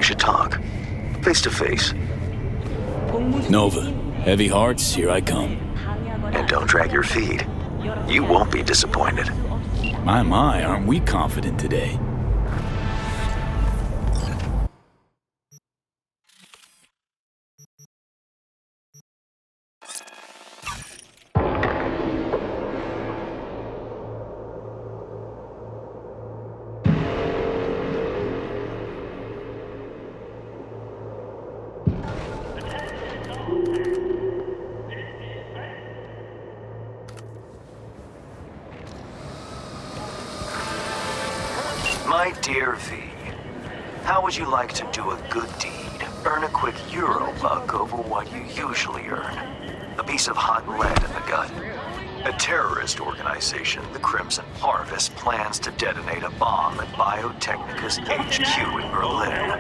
should talk. Face to face. Nova, heavy hearts, here I come. And don't drag your feet. You won't be disappointed. My, aren't we confident today? My dear V, how would you like to do a good deed? Earn a quick Euro buck over what you usually earn. A piece of hot lead in the gut. A terrorist organization, the Crimson Harvest, plans to detonate a bomb at Biotechnica's HQ in Berlin.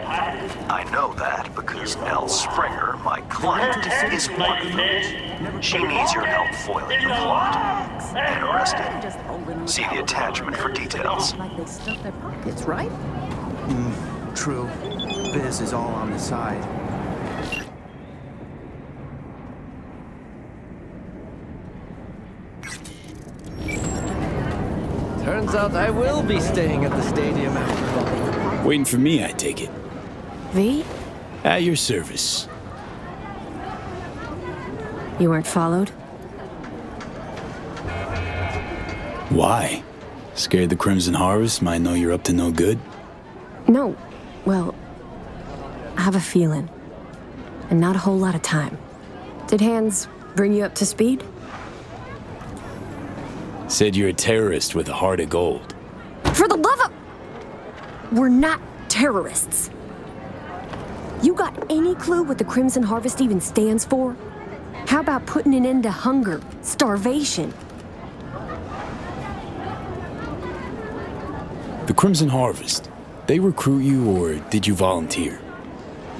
I know that because Nell Springer, my client, is one of them. She needs your help foiling the plot. Interested? See the attachment for details. Like they stuff their pockets, right? True. Biz is all on the side. Turns out I will be staying at the stadium after all. Waiting for me, I take it. V? At your service. You weren't followed? Why? Scared the Crimson Harvest might know you're up to no good? No. Well, I have a feeling. And not a whole lot of time. Did Hands bring you up to speed? Said you're a terrorist with a heart of gold. For the love of... We're not terrorists. You got any clue what the Crimson Harvest even stands for? How about putting an end to hunger, starvation? The Crimson Harvest, they recruit you or did you volunteer?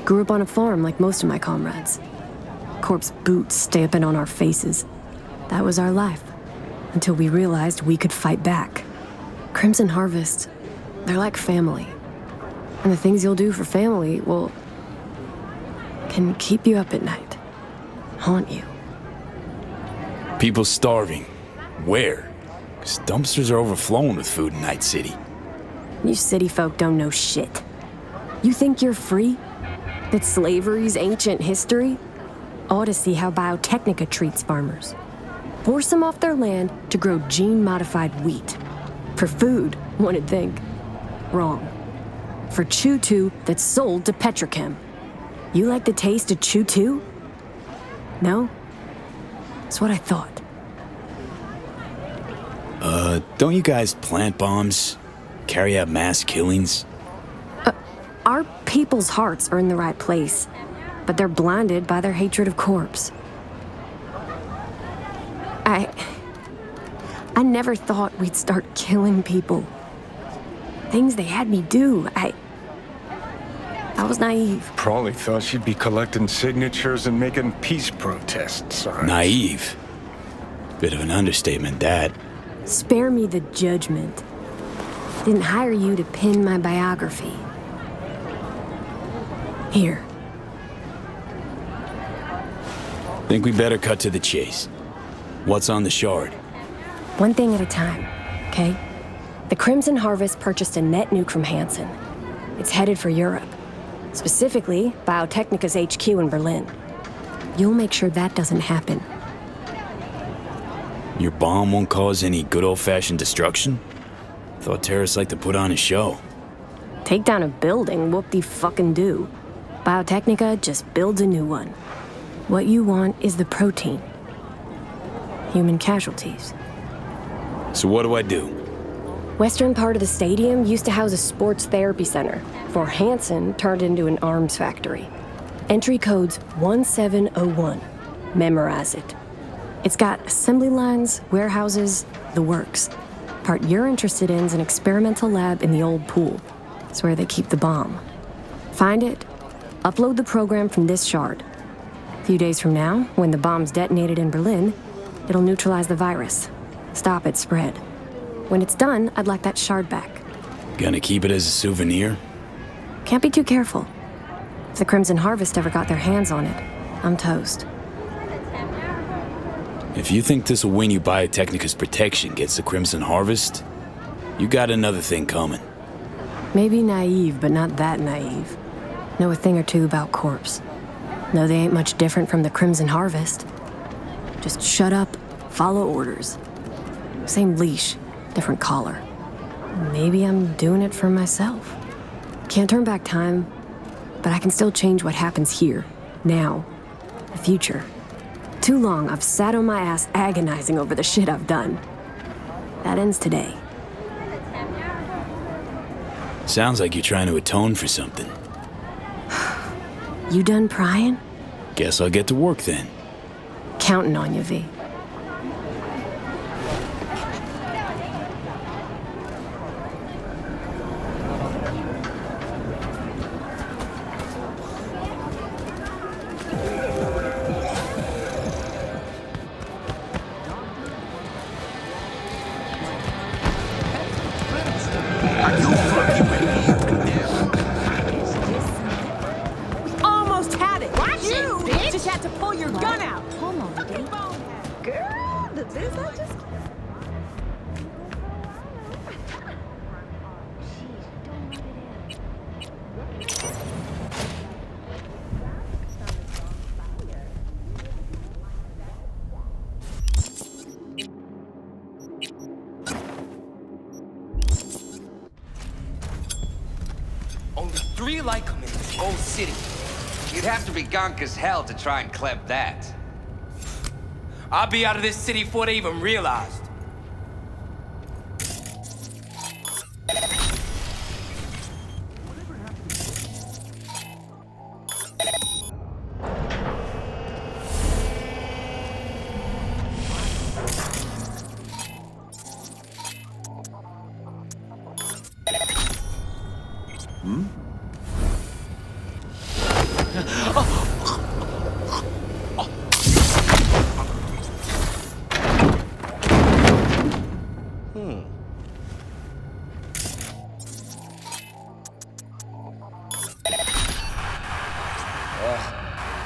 Grew up on a farm like most of my comrades. Corpse boots stamping on our faces. That was our life. Until we realized we could fight back. Crimson Harvest, they're like family. And the things you'll do for family, well, can keep you up at night. Haunt you. People starving. Where? 'Cause dumpsters are overflowing with food in Night City. You city folk don't know shit. You think you're free? That slavery's ancient history? Ought to see how Biotechnica treats farmers. Force them off their land to grow gene-modified wheat. For food, one'd think. Wrong. For Chew-2 that's sold to Petrochem. You like the taste of Chew-2? No? That's what I thought. Don't you guys plant bombs? Carry out mass killings? Our people's hearts are in the right place, but they're blinded by their hatred of corpse. I never thought we'd start killing people. Things they had me do. I was naive. Probably thought she'd be collecting signatures and making peace protest signs. Naive. Bit of an understatement, that. Spare me the judgment. Didn't hire you to pen my biography. Here. Think we better cut to the chase. What's on the shard? One thing at a time, okay? The Crimson Harvest purchased a net nuke from Hansen. It's headed for Europe. Specifically, Biotechnica's HQ in Berlin. You'll make sure that doesn't happen. Your bomb won't cause any good old-fashioned destruction? Thought terrorists like to put on a show. Take down a building, whoop-de-fucking-do. Biotechnica just builds a new one. What you want is the protein. Human casualties. So what do I do? Western part of the stadium used to house a sports therapy center, before Hansen turned into an arms factory. Entry code's 1701. Memorize it. It's got assembly lines, warehouses, the works. Part you're interested in is an experimental lab in the old pool. It's where they keep the bomb. Find it, upload the program from this shard. A few days from now, when the bomb's detonated in Berlin, it'll neutralize the virus. Stop its spread. When it's done, I'd like that shard back. Gonna keep it as a souvenir? Can't be too careful. If the Crimson Harvest ever got their hands on it, I'm toast. If you think this'll win you Biotechnica's protection against the Crimson Harvest, you got another thing coming. Maybe naive, but not that naive. Know a thing or two about Corps. Know they ain't much different from the Crimson Harvest. Just shut up, follow orders. Same leash, different collar. Maybe I'm doing it for myself. Can't turn back time, but I can still change what happens here, now, the future. Too long I've sat on my ass agonizing over the shit I've done. That ends today. Sounds like you're trying to atone for something. You done prying? Guess I'll get to work then. Counting on you, V. Almost had it. Watch you bitch. Just had to pull your gun out. Hold on, girl. The biz I just. Only 3 like them in this whole city. You'd have to be gonk as hell to try and cleb that. I'll be out of this city before they even realized.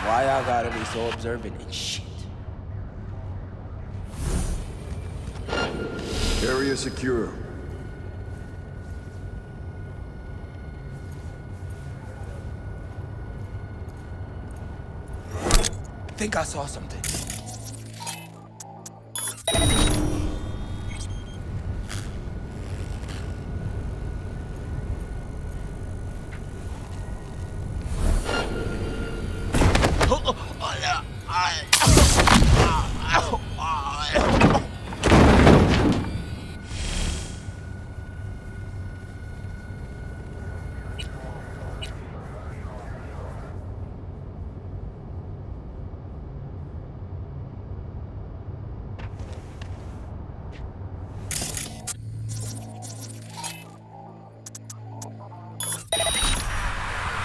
Why y'all gotta be so observant and shit? Area secure. Think I saw something.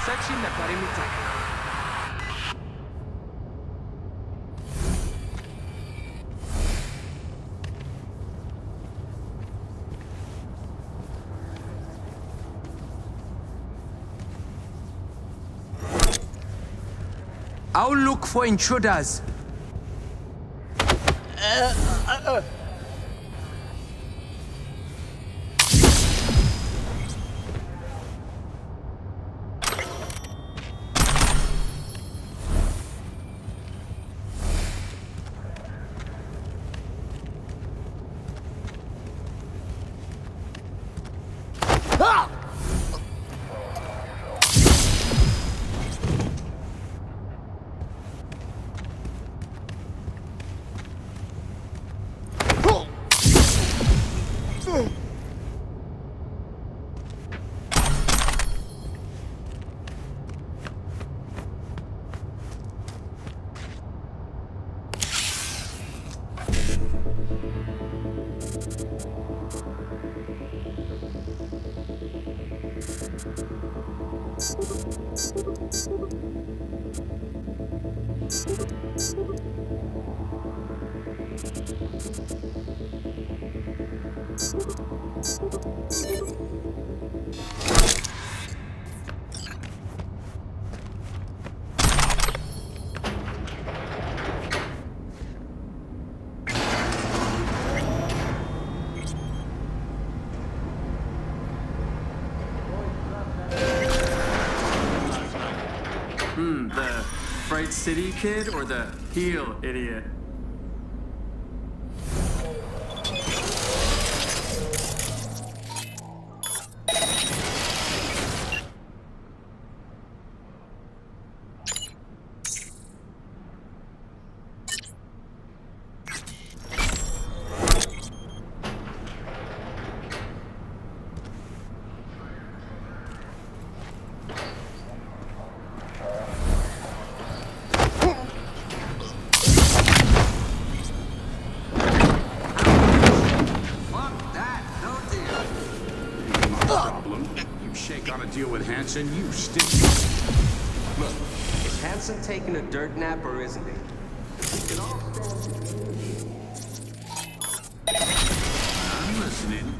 Section na perimeter. I'll look for intruders. The Fright City kid or the heel idiot? Deal with Hanson, you stink. Look, is Hanson taking a dirt nap or isn't he? I'm listening.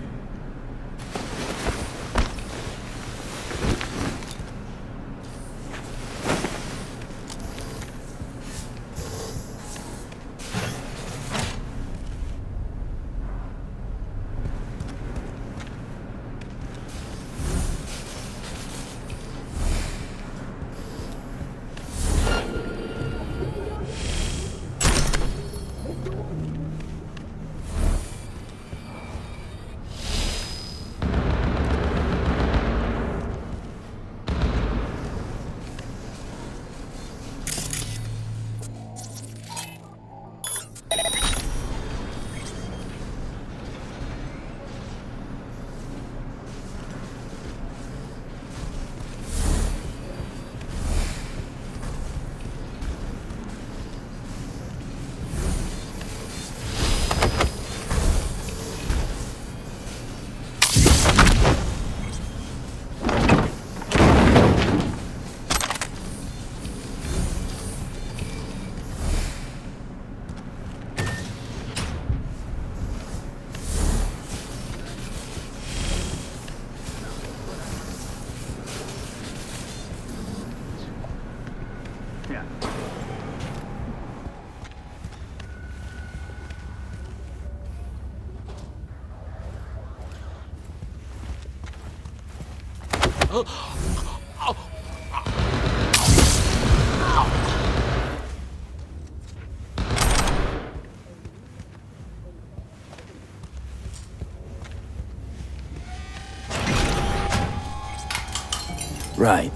Right.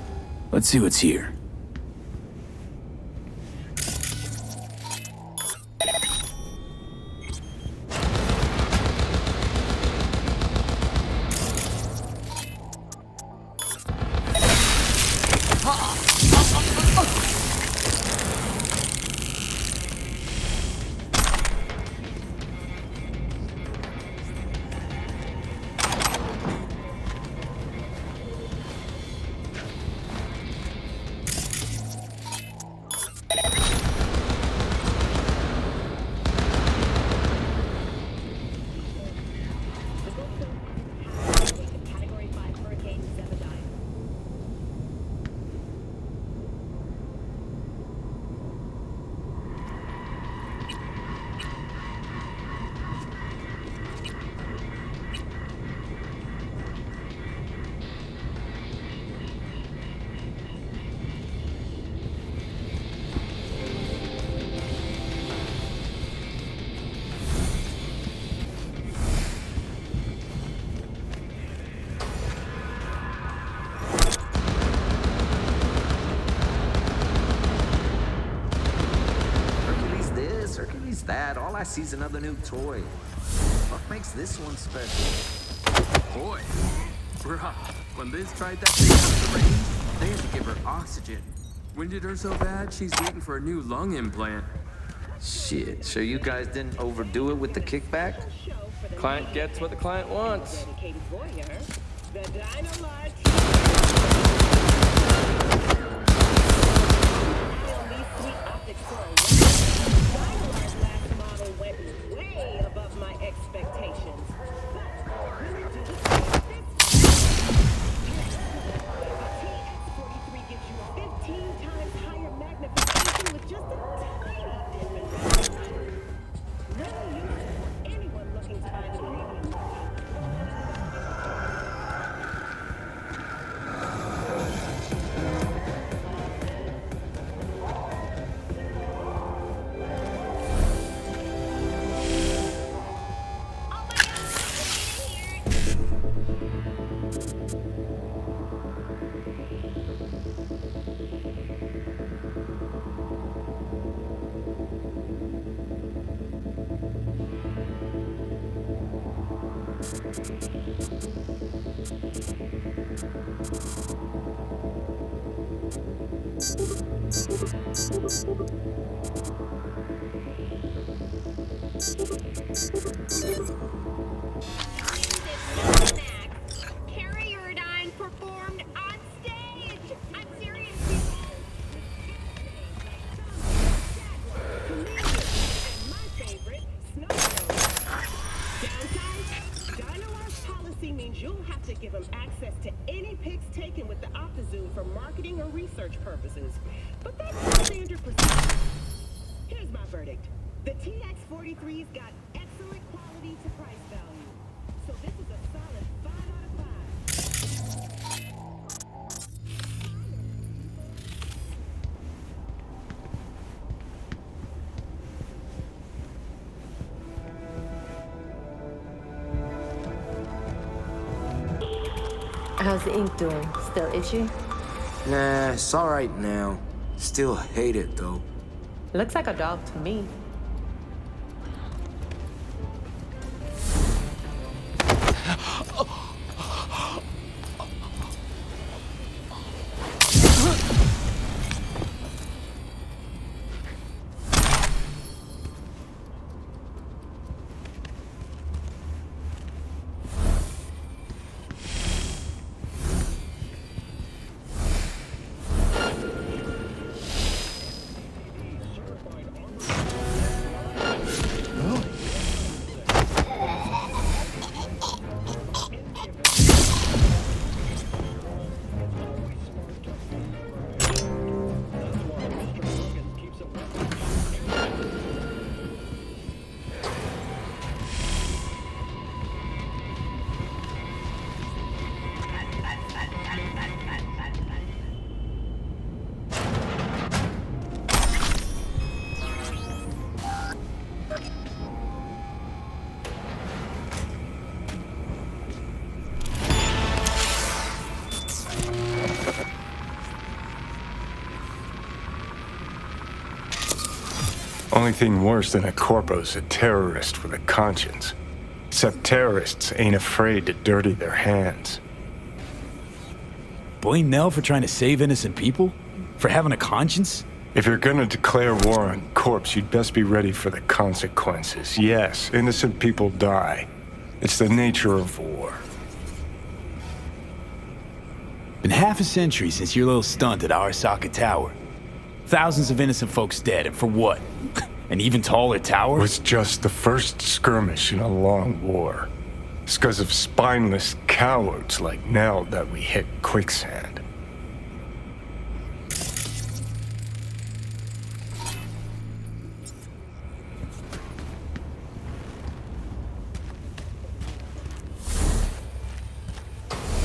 Let's see what's here. That, all I see is another new toy. What makes this one special? Boy, bruh, when Liz tried that thing out of the range, they had to give her oxygen. Winded her so bad, she's waiting for a new lung implant. Shit, so you guys didn't overdo it with the kickback? Client gets what the client wants. Carryoridine performed on stage. I'm serious, people. My favorite, Downside, Dino-Ar's policy means you'll have to give them access to any pics taken with the Optizoom for marketing or research purposes. But that's standard procedure. Here's my verdict. The TX-43's got excellent quality to price value. So this is a solid 5 out of 5. How's the ink doing? Still itchy? Nah, it's alright now. Still hate it, though. Looks like a dog to me. Only thing worse than a corpo's a terrorist with a conscience. Except terrorists ain't afraid to dirty their hands. Blame Nell for trying to save innocent people? For having a conscience? If you're gonna declare war on Corps, you'd best be ready for the consequences. Yes, innocent people die. It's the nature of war. Been half a century since your little stunt at Arasaka Tower. Thousands of innocent folks dead, and for what? An even taller tower? It was just the first skirmish in a long war. It's because of spineless cowards like Nell that we hit quicksand.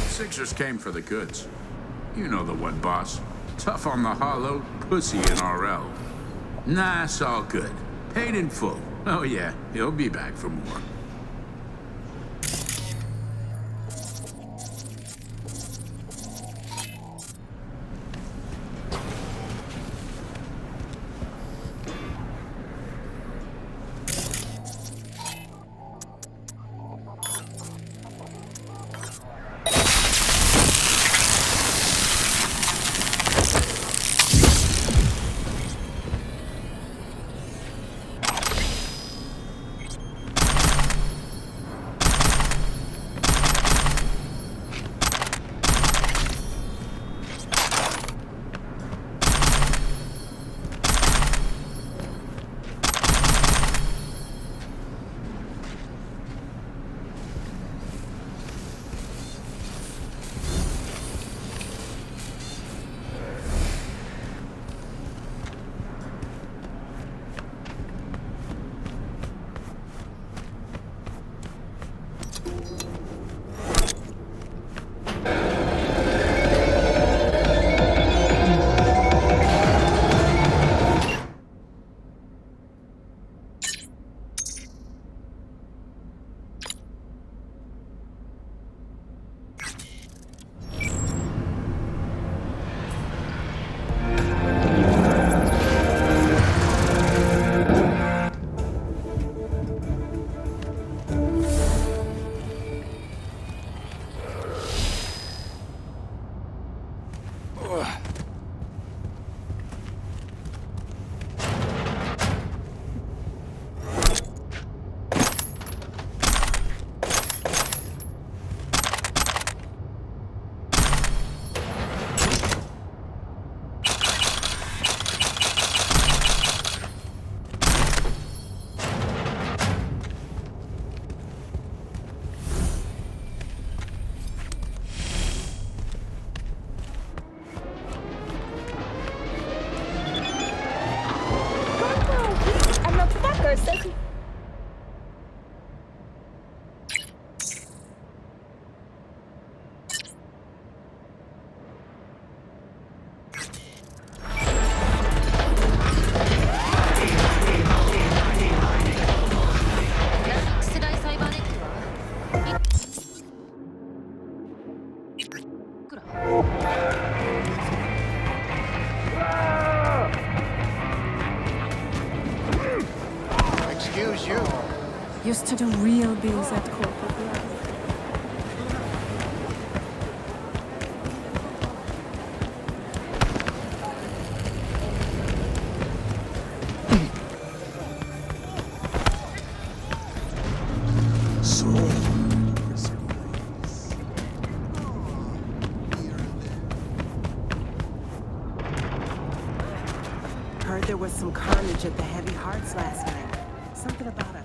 Sixers came for the goods. You know the one, boss. Tough on the hollow, pussy in RL. Nah, it's all good. Paid in full. Oh yeah, he'll be back for more. Excuse you. Used to do real deals at CORPO. Heard there was some carnage at the Heavy Hearts last night. Something about a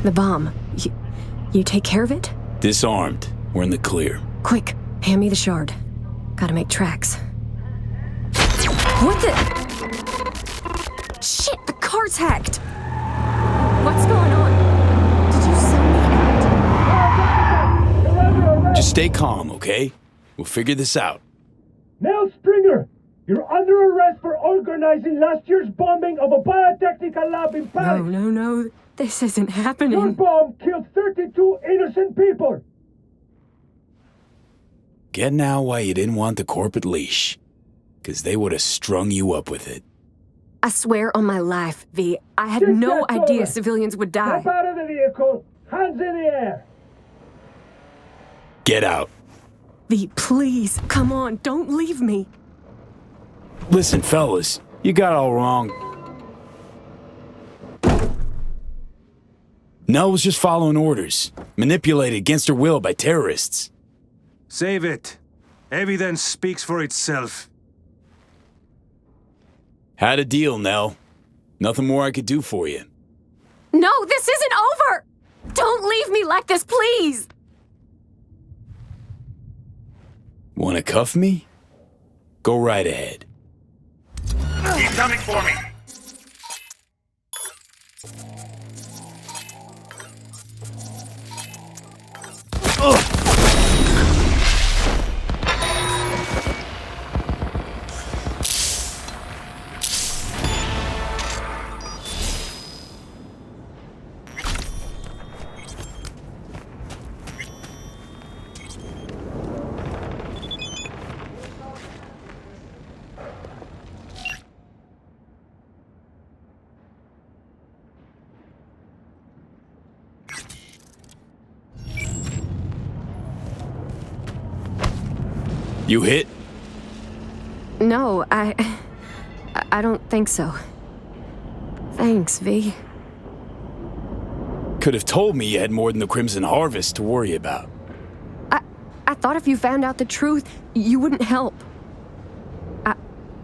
The bomb. You take care of it? Disarmed. We're in the clear. Quick, hand me the shard. Gotta make tracks. What the? Shit, the car's hacked! What's going on? Did you send me out? Just stay calm, okay? We'll figure this out. Now, Stringer, you're under arrest for organizing last year's bombing of a biotechnical lab in Paris. No. This isn't happening. Your bomb killed 32 innocent people. Get now why you didn't want the corporate leash. 'Cause they would have strung you up with it. I swear on my life, V, I had no idea civilians would die. Step out of the vehicle, hands in the air. Get out. V, please, come on, don't leave me. Listen, fellas, you got it all wrong. Nell was just following orders, manipulated against her will by terrorists. Save it. Evidence speaks for itself. Had a deal, Nell. Nothing more I could do for you. No, this isn't over! Don't leave me like this, please! Wanna cuff me? Go right ahead. He's coming for me! You hit? No, I don't think so. Thanks, V. Could have told me you had more than the Crimson Harvest to worry about. I thought if you found out the truth, you wouldn't help.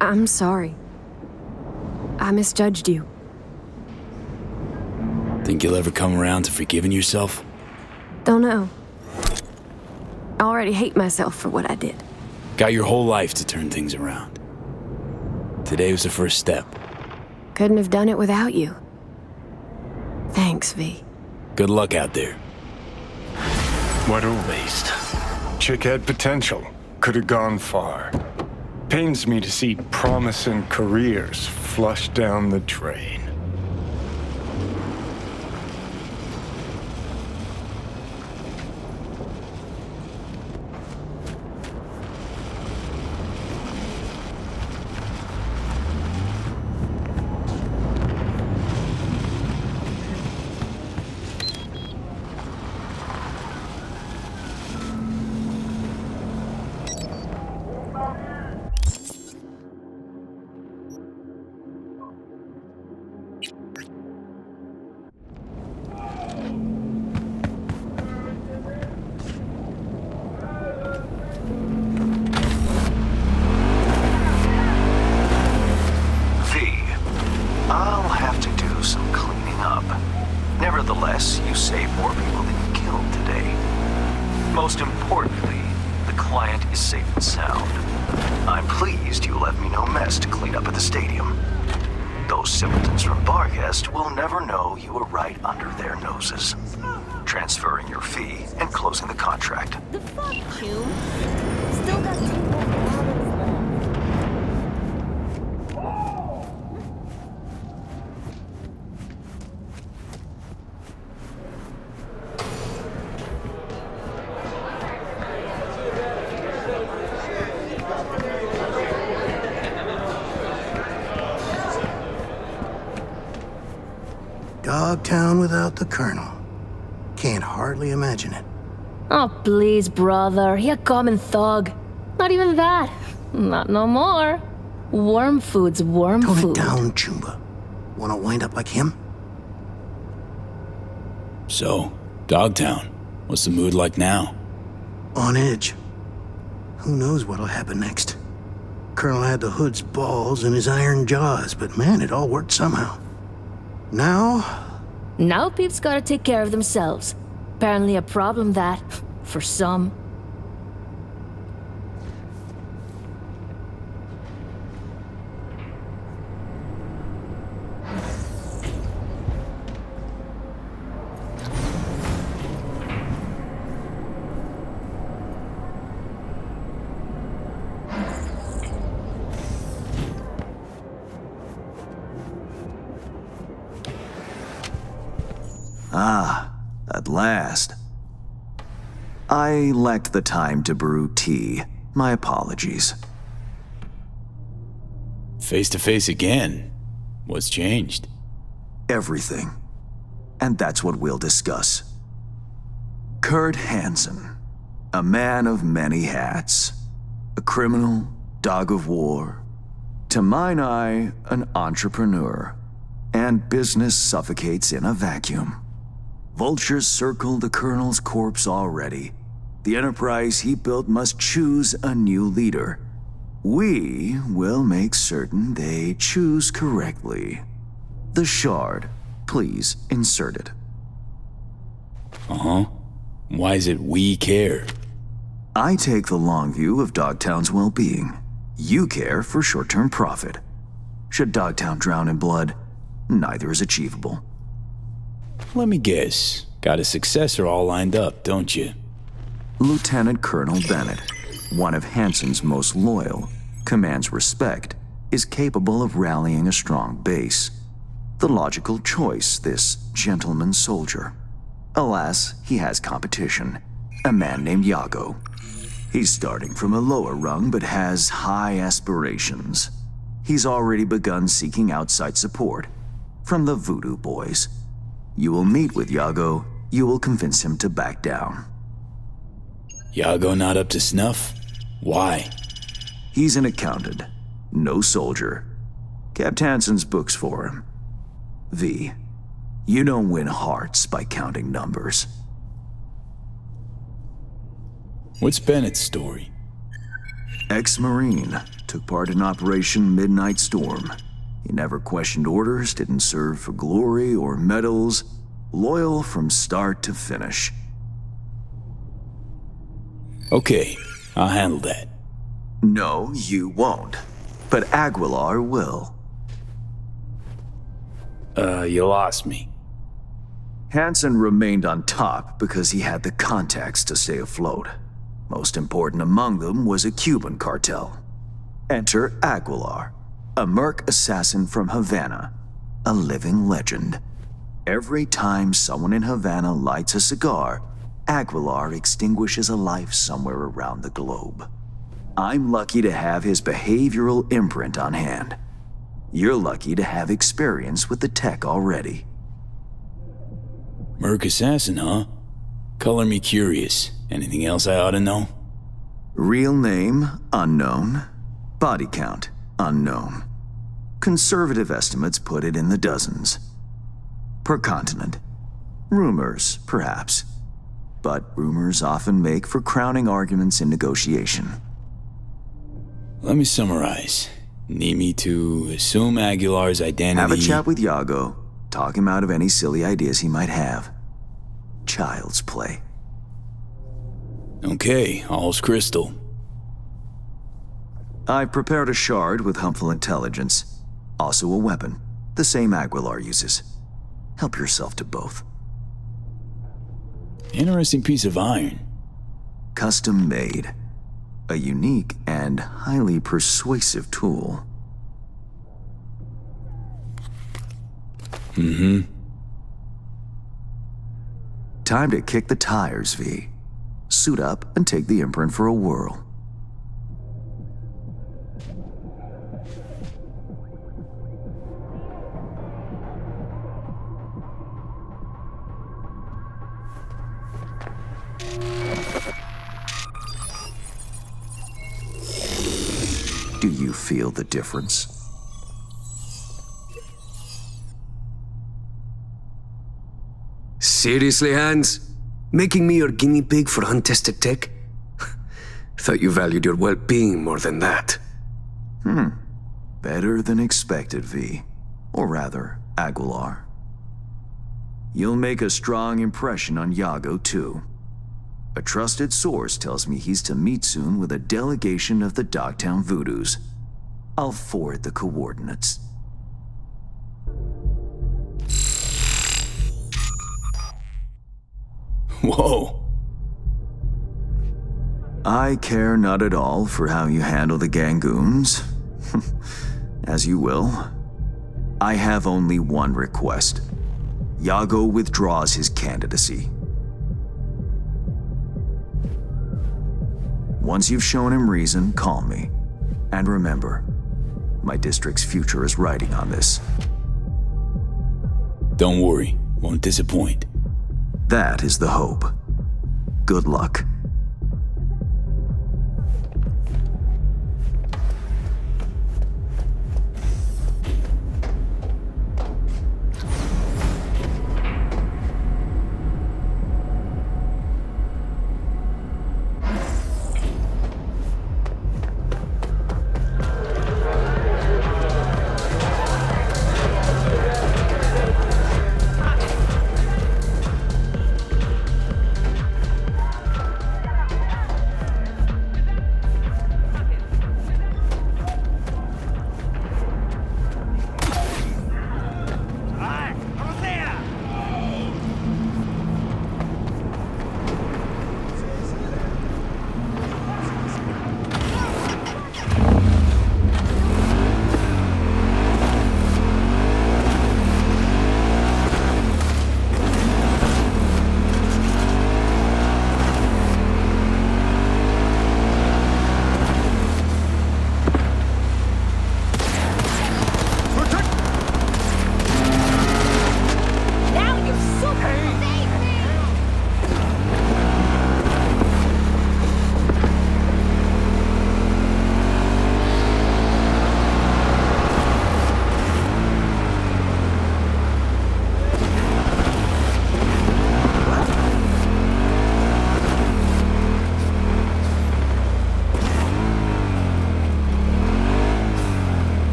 I'm sorry. I misjudged you. Think you'll ever come around to forgiving yourself? Don't know. I already hate myself for what I did. Got your whole life to turn things around. Today was the first step. Couldn't have done it without you. Thanks, V. Good luck out there. What a waste. Chick had potential. Could have gone far. Pains me to see promising careers flushed down the drain. Nevertheless, you saved more people than you killed today. Most importantly, the client is safe and sound. I'm pleased you left me no mess to clean up at the stadium. those simpletons from Barghest will never know you were right under their noses. Transferring your fee and closing the contract. The fuck, Hume? Still got 2 more hours Dogtown without the Colonel. Can't hardly imagine it. Oh, please, brother. He a common thug. Not even that. Not no more. Worm food's worm Tone food. it down, Chumba. Wanna wind up like him? So, Dogtown, what's the mood like now? On edge. Who knows what'll happen next? Colonel had the Hood's balls in his iron jaws, but man, it all worked somehow. Now peeps gotta take care of themselves. Apparently a problem that, for some. Ah, at last. I lacked the time to brew tea. My apologies. Face to face again. What's changed? Everything. And that's what we'll discuss. Kurt Hansen, a man of many hats. A criminal, dog of war. To mine eye, an entrepreneur. And business suffocates in a vacuum. Vultures circle the Colonel's corpse already. The enterprise he built must choose a new leader. We will make certain they choose correctly. The shard, please insert it. Uh-huh. Why is it we care? I take the long view of Dogtown's well-being. You care for short-term profit. Should Dogtown drown in blood, neither is achievable. Let me guess. Got a successor all lined up, don't you? Lieutenant Colonel Bennett, one of Hansen's most loyal, commands respect, is capable of rallying a strong base. The logical choice, this gentleman soldier. Alas, he has competition, a man named Yago. He's starting from a lower rung but has high aspirations. He's already begun seeking outside support from the Voodoo Boys. You will meet with Yago, you will convince him to back down. Yago not up to snuff? Why? He's an accountant, no soldier. Kept Hansen's books for him. V, you don't win hearts by counting numbers. What's Bennett's story? Ex-Marine, took part in Operation Midnight Storm. He never questioned orders, didn't serve for glory or medals, loyal from start to finish. Okay, I'll handle that. No, you won't. But Aguilar will. You lost me. Hansen remained on top because he had the contacts to stay afloat. Most important among them was a Cuban cartel. Enter Aguilar, a merc assassin from Havana, a living legend. Every time someone in Havana lights a cigar, Aguilar extinguishes a life somewhere around the globe. I'm lucky to have his behavioral imprint on hand. You're lucky to have experience with the tech already. Merc assassin, huh? Color me curious. Anything else I ought to know? Real name, unknown. Body count, unknown. Conservative estimates put it in the dozens. Per continent. Rumors, perhaps. But rumors often make for crowning arguments in negotiation. Let me summarize. Need me to assume Aguilar's identity... Have a chat with Yago. Talk him out of any silly ideas he might have. Child's play. Okay, all's crystal. I prepared a shard with helpful intelligence. Also a weapon. the same Aguilar uses. Help yourself to both. Interesting piece of iron. Custom made. A unique and highly persuasive tool. Time to kick the tires, V. Suit up and take the imprint for a whirl. Do you feel the difference? Seriously, Hans? Making me your guinea pig for untested tech? Thought you valued your well-being more than that. Better than expected, V. Or rather, Aguilar. You'll make a strong impression on Yago, too. A trusted source tells me he's to meet soon with a delegation of the Dogtown Voodoos. I'll forward the coordinates. Whoa. I care not at all for how you handle the Gangoons. As you will. I have only one request. Yago withdraws his candidacy. Once you've shown him reason, call me. And remember, my district's future is riding on this. Don't worry, won't disappoint. That is the hope. Good luck.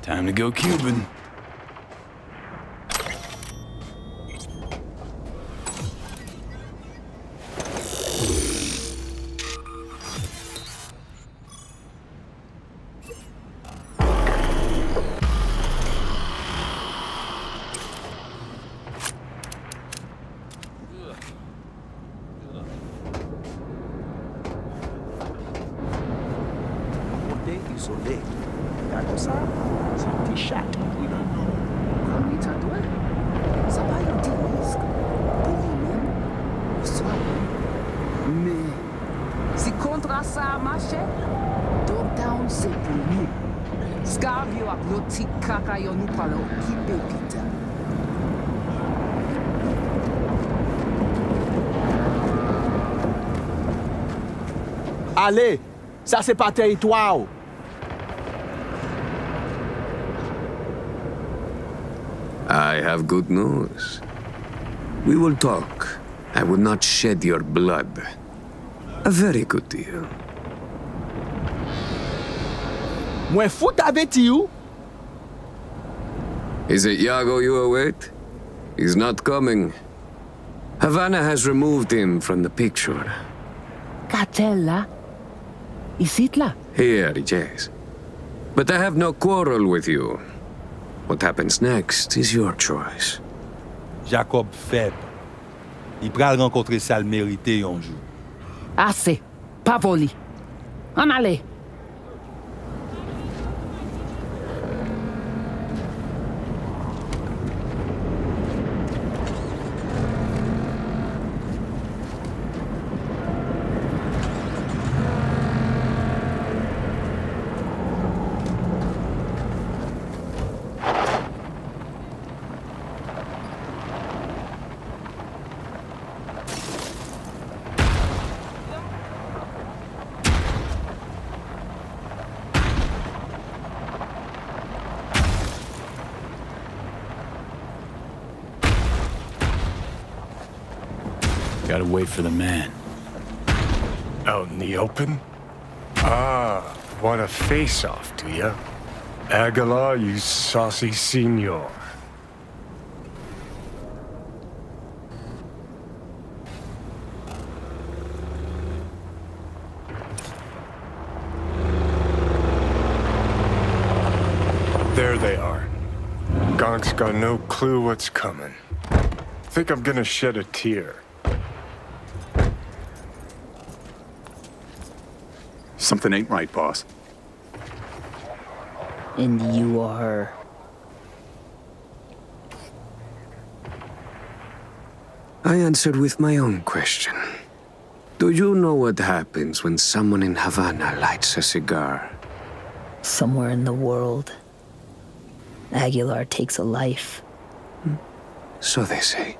Time to go Cuban. Allez, ça c'est pas territoire. I have good news. We will talk. I will not shed your blood. A very good deal. Mwen fout aveti ou? Is it Yago you await? He's not coming. Havana has removed him from the picture. Katel la? Isit la? Here, yes. But I have no quarrel with you. What happens next is your choice. Jacob feb. I pral renkontre sal merite yon jou. Ase, pa voli. An ale. Gotta wait for the man. Out in the open? Ah, want a face-off, do ya? Aguilar, you saucy senor. There they are. Gonk's got no clue what's coming. Think I'm gonna shed a tear. Something ain't right, boss. And you are... I answered with my own question. Do you know what happens when someone in Havana lights a cigar? Somewhere in the world, Aguilar takes a life. So they say.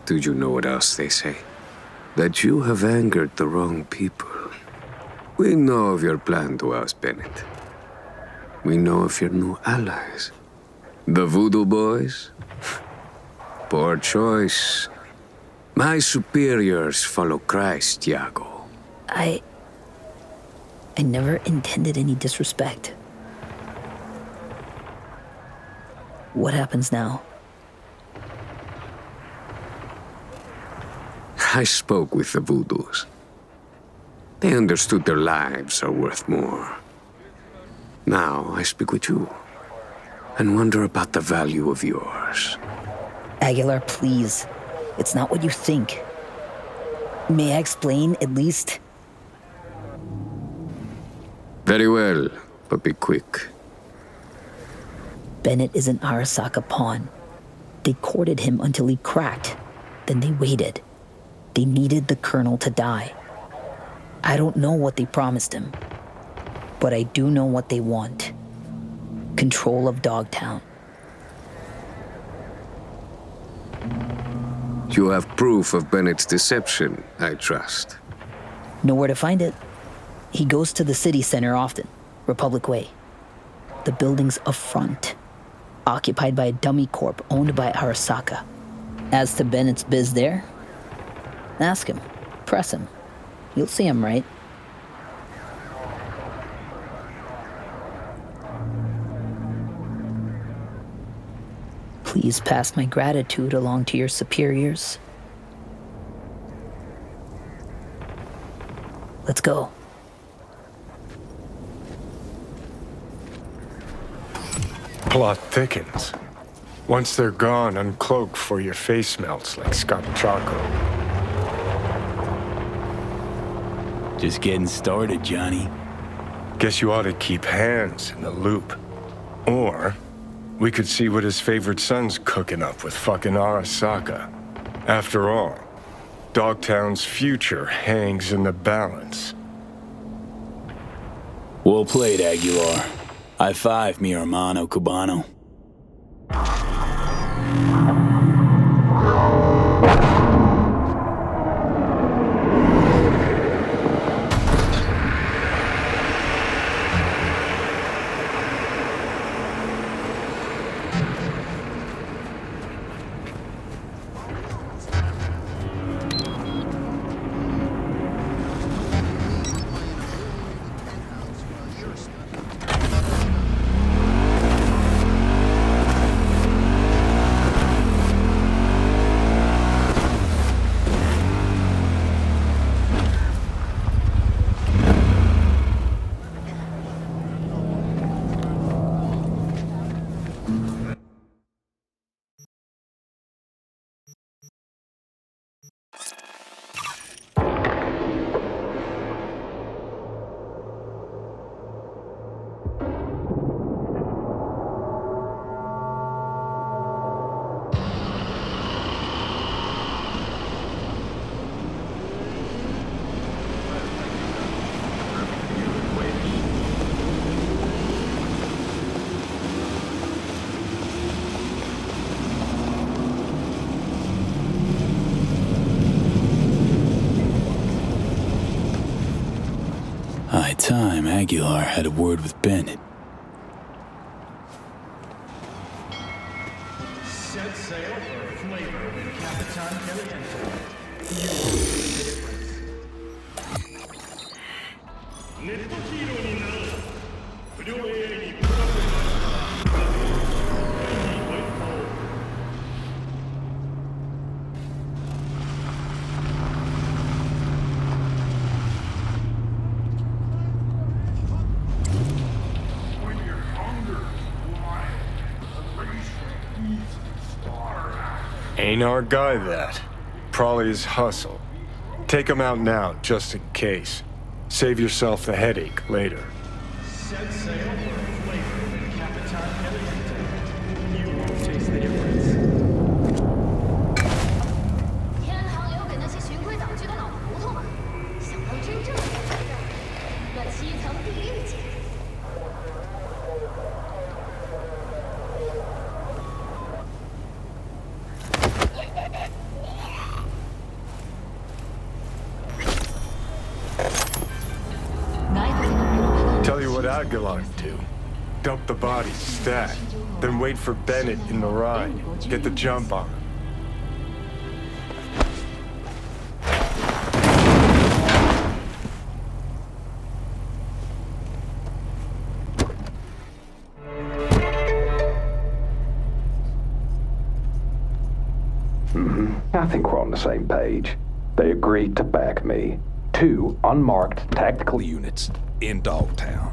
Do you know what else they say? That you have angered the wrong people. We know of your plan to oust Bennett. We know of your new allies. The Voodoo Boys? Poor choice. My superiors follow Christ, Yago. I never intended any disrespect. What happens now? I spoke with the Voodoos. They understood their lives are worth more. Now I speak with you and wonder about the value of yours. Aguilar, please. It's not what you think. May I explain, at least? Very well, but be quick. Bennett is an Arasaka pawn. They courted him until he cracked. Then they waited. They needed the Colonel to die. I don't know what they promised him, but I do know what they want. Control of Dogtown. You have proof of Bennett's deception, I trust. Know where to find it. He goes to the city center often, Republic Way. The building's a front, occupied by a dummy corp owned by Arasaka. As to Bennett's biz there, ask him, press him. You'll see him, right? Please pass my gratitude along to your superiors. Let's go. Plot thickens. Once they're gone, uncloak for your face melts like Scott Choco. Just getting started, Johnny. Guess you ought to keep hands in the loop. Or we could see what his favorite son's cooking up with fucking Arasaka. After all, Dogtown's future hangs in the balance. Well played, Aguilar. High five, mi hermano Cubano. Aguilar had a word with Bennett. Set sail for flavor with Capitan Caliente. Ain't our guy that. Probably his hustle. Take him out now, just in case. Save yourself the headache later. Set sail for flavor with Capitan Caliente. You won't taste the difference. 天堂留给那些循规蹈矩的老胡同们，想到真正的人在这儿，那7层地狱简直。 Tell you what Aguilar'd do. Dump the bodies stacked, then wait for Bennett in the ride. Get the jump on him. I think we're on the same page. They agreed to back me. 2 unmarked tactical units in Dogtown.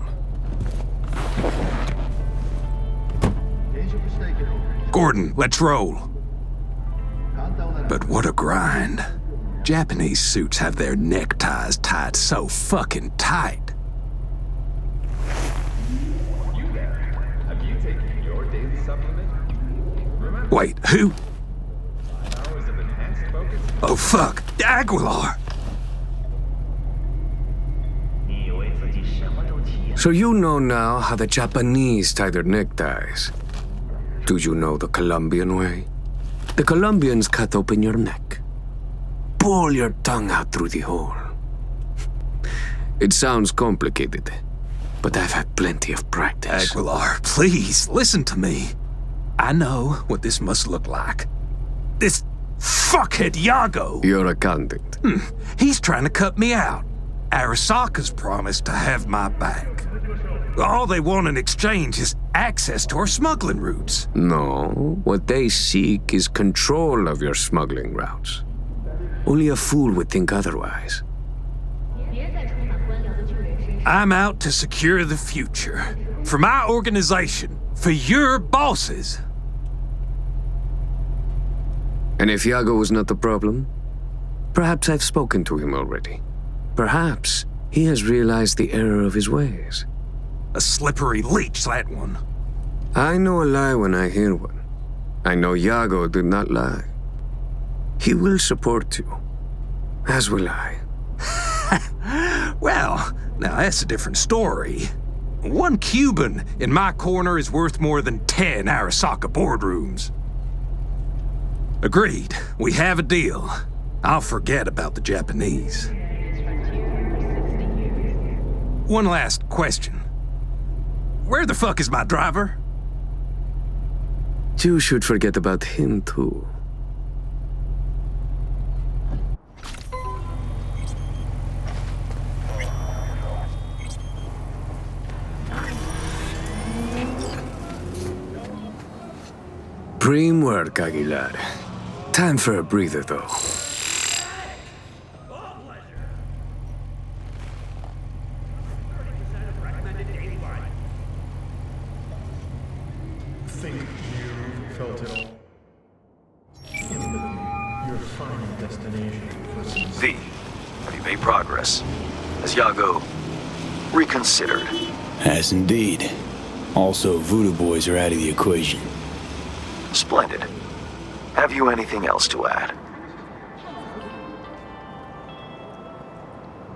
Gordon, let's roll. But what a grind. Japanese suits have their neckties tied so fucking tight. Have you taken your daily supplement? Wait, who? 5 hours of enhanced focus? Oh fuck, Aguilar! So you know now how the Japanese tie their neckties. Do you know the Colombian way? The Colombians cut open your neck. Pull your tongue out through the hole. It sounds complicated, but I've had plenty of practice. Aguilar, please, listen to me. I know what this must look like. This fuckhead Yago. Your accountant. He's trying to cut me out. Arasaka's promised to have my back. All they want in exchange is access to our smuggling routes. No, what they seek is control of your smuggling routes. Only a fool would think otherwise. I'm out to secure the future. For my organization. For your bosses. And if Yago was not the problem, perhaps I've spoken to him already. Perhaps he has realized the error of his ways. A slippery leech, that one. I know a lie when I hear one. I know Yago did not lie. He will support you, as will I. Well, now that's a different story. 1 Cuban in my corner is worth more than 10 Arasaka boardrooms. Agreed. We have a deal. I'll forget about the Japanese. One last question. Where the fuck is my driver? You should forget about him, too. Prime work, Aguilar. Time for a breather, though. Think you felt it all. Your final destination was V, have you made progress? Has Yago reconsidered? Has indeed. Also, Voodoo boys are out of the equation. Splendid. Have you anything else to add?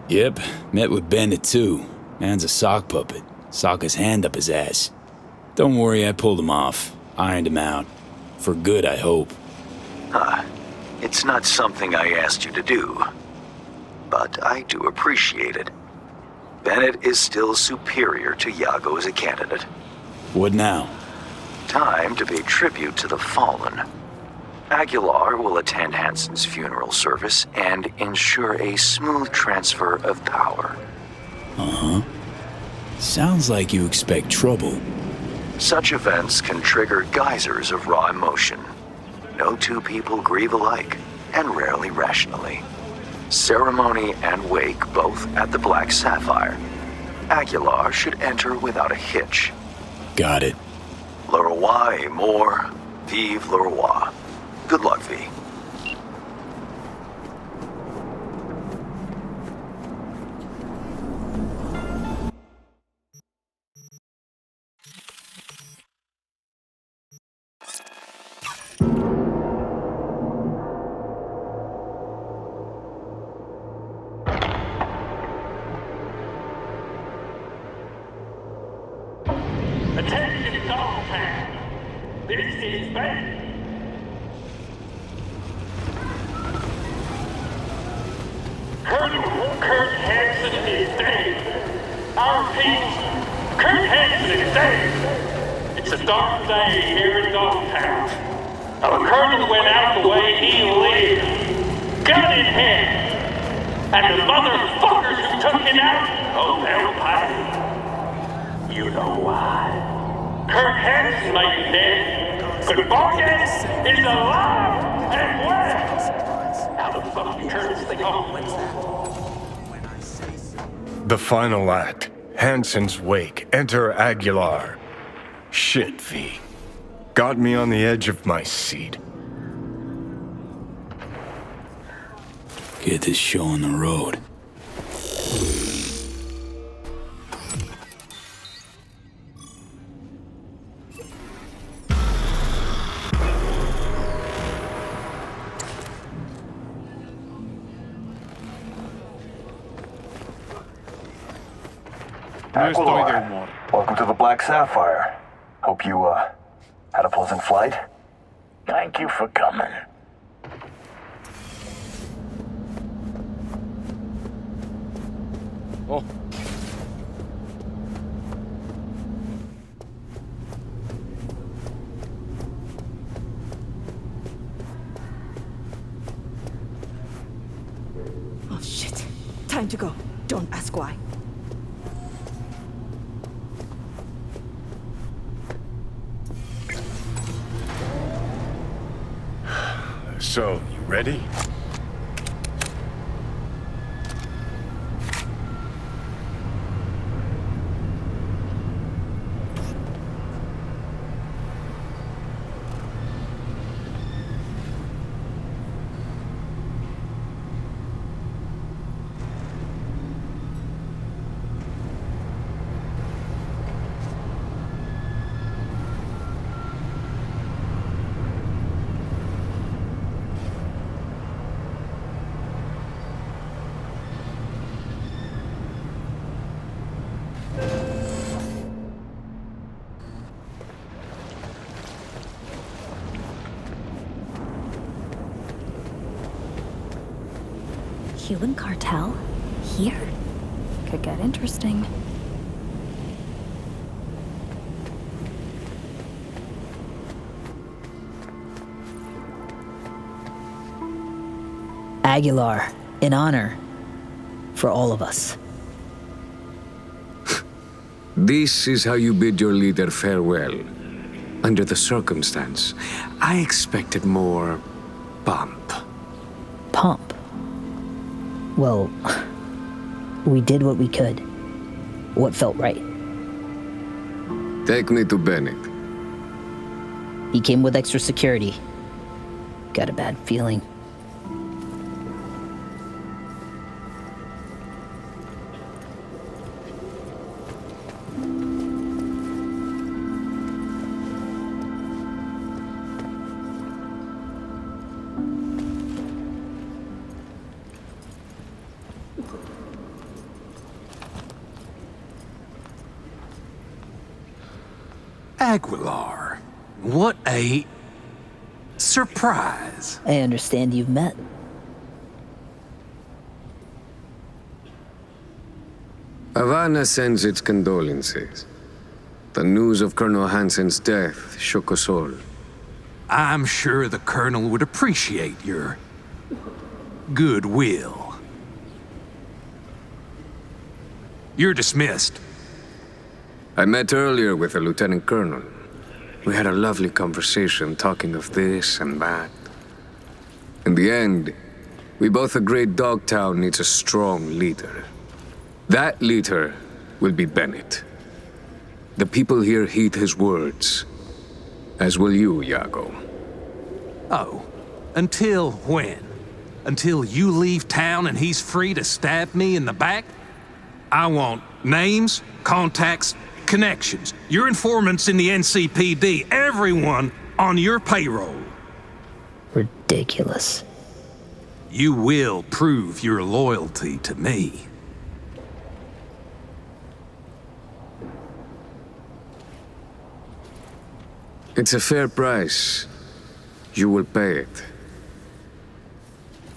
Yep, met with Bennett too. Man's a sock puppet. Sock his hand up his ass. Don't worry, I pulled him off. Ironed him out. For good, I hope. It's not something I asked you to do. But I do appreciate it. Bennett is still superior to Iago as a candidate. What now? Time to pay tribute to the fallen. Aguilar will attend Hansen's funeral service and ensure a smooth transfer of power. Uh-huh. Sounds like you expect trouble. Such events can trigger geysers of raw emotion. No two people grieve alike, and rarely rationally. Ceremony and wake both at the Black Sapphire. Aguilar should enter without a hitch. Got it. Le roi est mort, vive le roi. Good luck, V. Attention, Dogtown. This is Bennett. Colonel Kurt Hansen is dead. Our people, Kurt Hansen is dead. It's a dark day here in Dogtown. Our colonel went out the way he lived, gun in hand. And the motherfuckers who took him out, oh, they'll pay. You know why. Kurt Hansen may be dead, but Vargas is alive and well. How the fuck you turn this thing off? The final act. Hansen's wake. Enter Aguilar. Shit, V. Got me on the edge of my seat. Get this show on the road. Aguilar, welcome to the Black Sapphire. Hope you, had a pleasant flight. Thank you for coming. Oh. Oh, shit. Time to go. Don't ask why. So, you ready? Cuban cartel? Here? Could get interesting. Aguilar, in honor. For all of us. This is how you bid your leader farewell. Under the circumstance, I expected more pomp. Pomp? Well, we did what we could. What felt right. Take me to Bennett. He came with extra security. Got a bad feeling. Aguilar, what a surprise. I understand you've met. Havana sends its condolences. The news of Colonel Hansen's death shook us all. I'm sure the Colonel would appreciate your goodwill. You're dismissed. I met earlier with the Lieutenant Colonel. We had a lovely conversation talking of this and that. In the end, we both agreed Dogtown needs a strong leader. That leader will be Bennett. The people here heed his words, as will you, Iago. Oh, until when? Until you leave town and he's free to stab me in the back? I want names, contacts, connections, your informants in the NCPD, everyone on your payroll. Ridiculous. You will prove your loyalty to me. It's a fair price. You will pay it.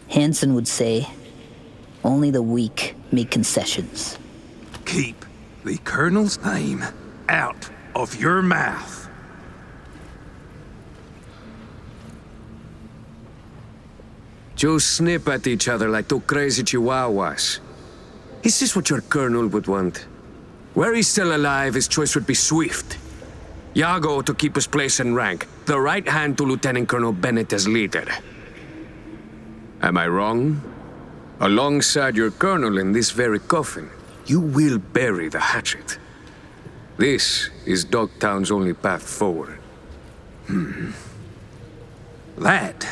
Hansen would say, only the weak make concessions. Keep the Colonel's name out of your mouth. You snip at each other like two crazy chihuahuas. Is this what your Colonel would want? Were he still alive, his choice would be swift. Iago to keep his place in rank, the right hand to Lieutenant Colonel Bennett as leader. Am I wrong? Alongside your Colonel in this very coffin, you will bury the hatchet. This is Dogtown's only path forward. That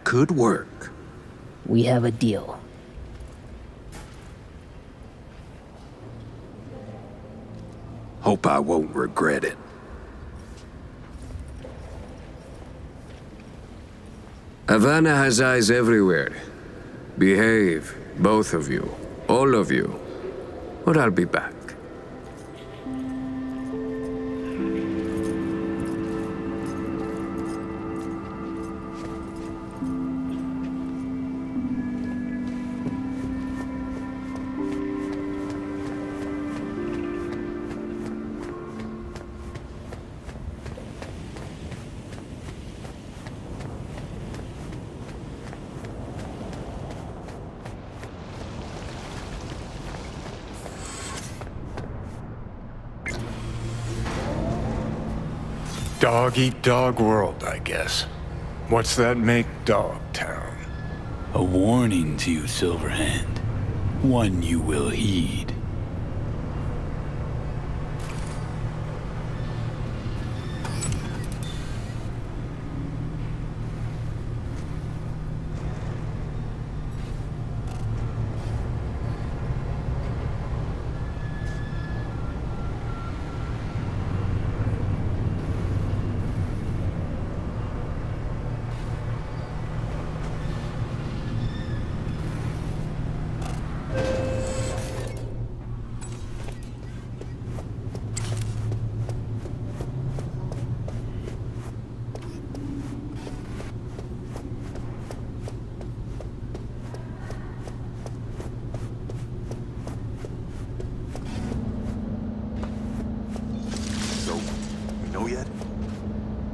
could work. We have a deal. Hope I won't regret it. Havana has eyes everywhere. Behave, both of you, all of you, or I'll be back. Dog-eat-dog world, I guess. What's that make Dogtown? A warning to you, Silverhand. One you will heed.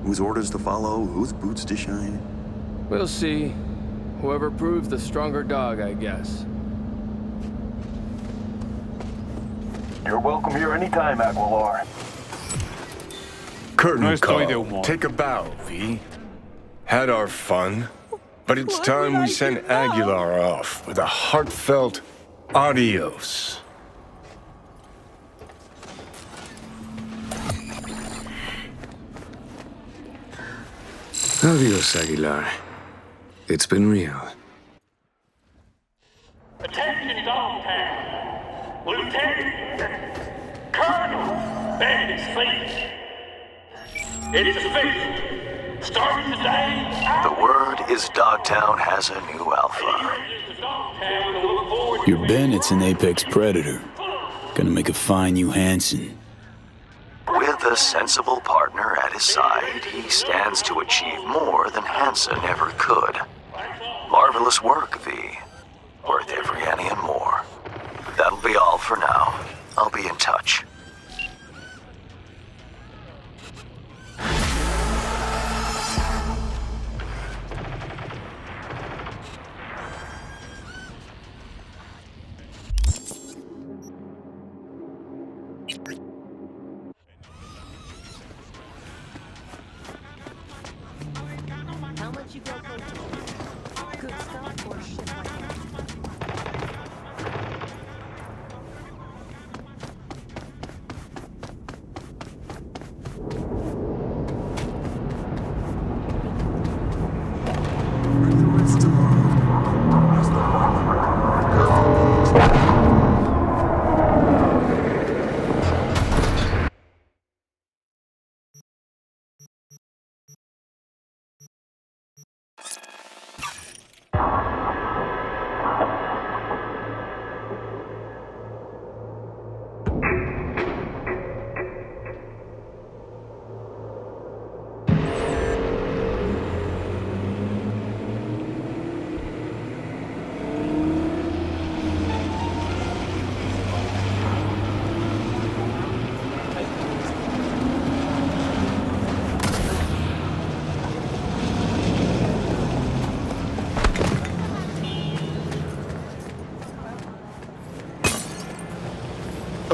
Whose orders to follow, whose boots to shine? We'll see. Whoever proves the stronger dog, I guess. You're welcome here anytime, Aguilar. Curtain call. Take a bow, V. Had our fun, but it's time we sent Aguilar off with a heartfelt adios. Adios, Aguilar. It's been real. Attention, Dogtown. Lieutenant Colonel Bennett speaks. It's official. Starting today, The word is Dogtown has a new alpha. Your Bennett's an apex predator. Gonna make a fine you Hansen. With a sensible partner at his side, he stands to achieve more than Hansen ever could. Marvelous work, V. Worth every penny and more. That'll be all for now. I'll be in touch. How much you go for? Good stuff or shit like that?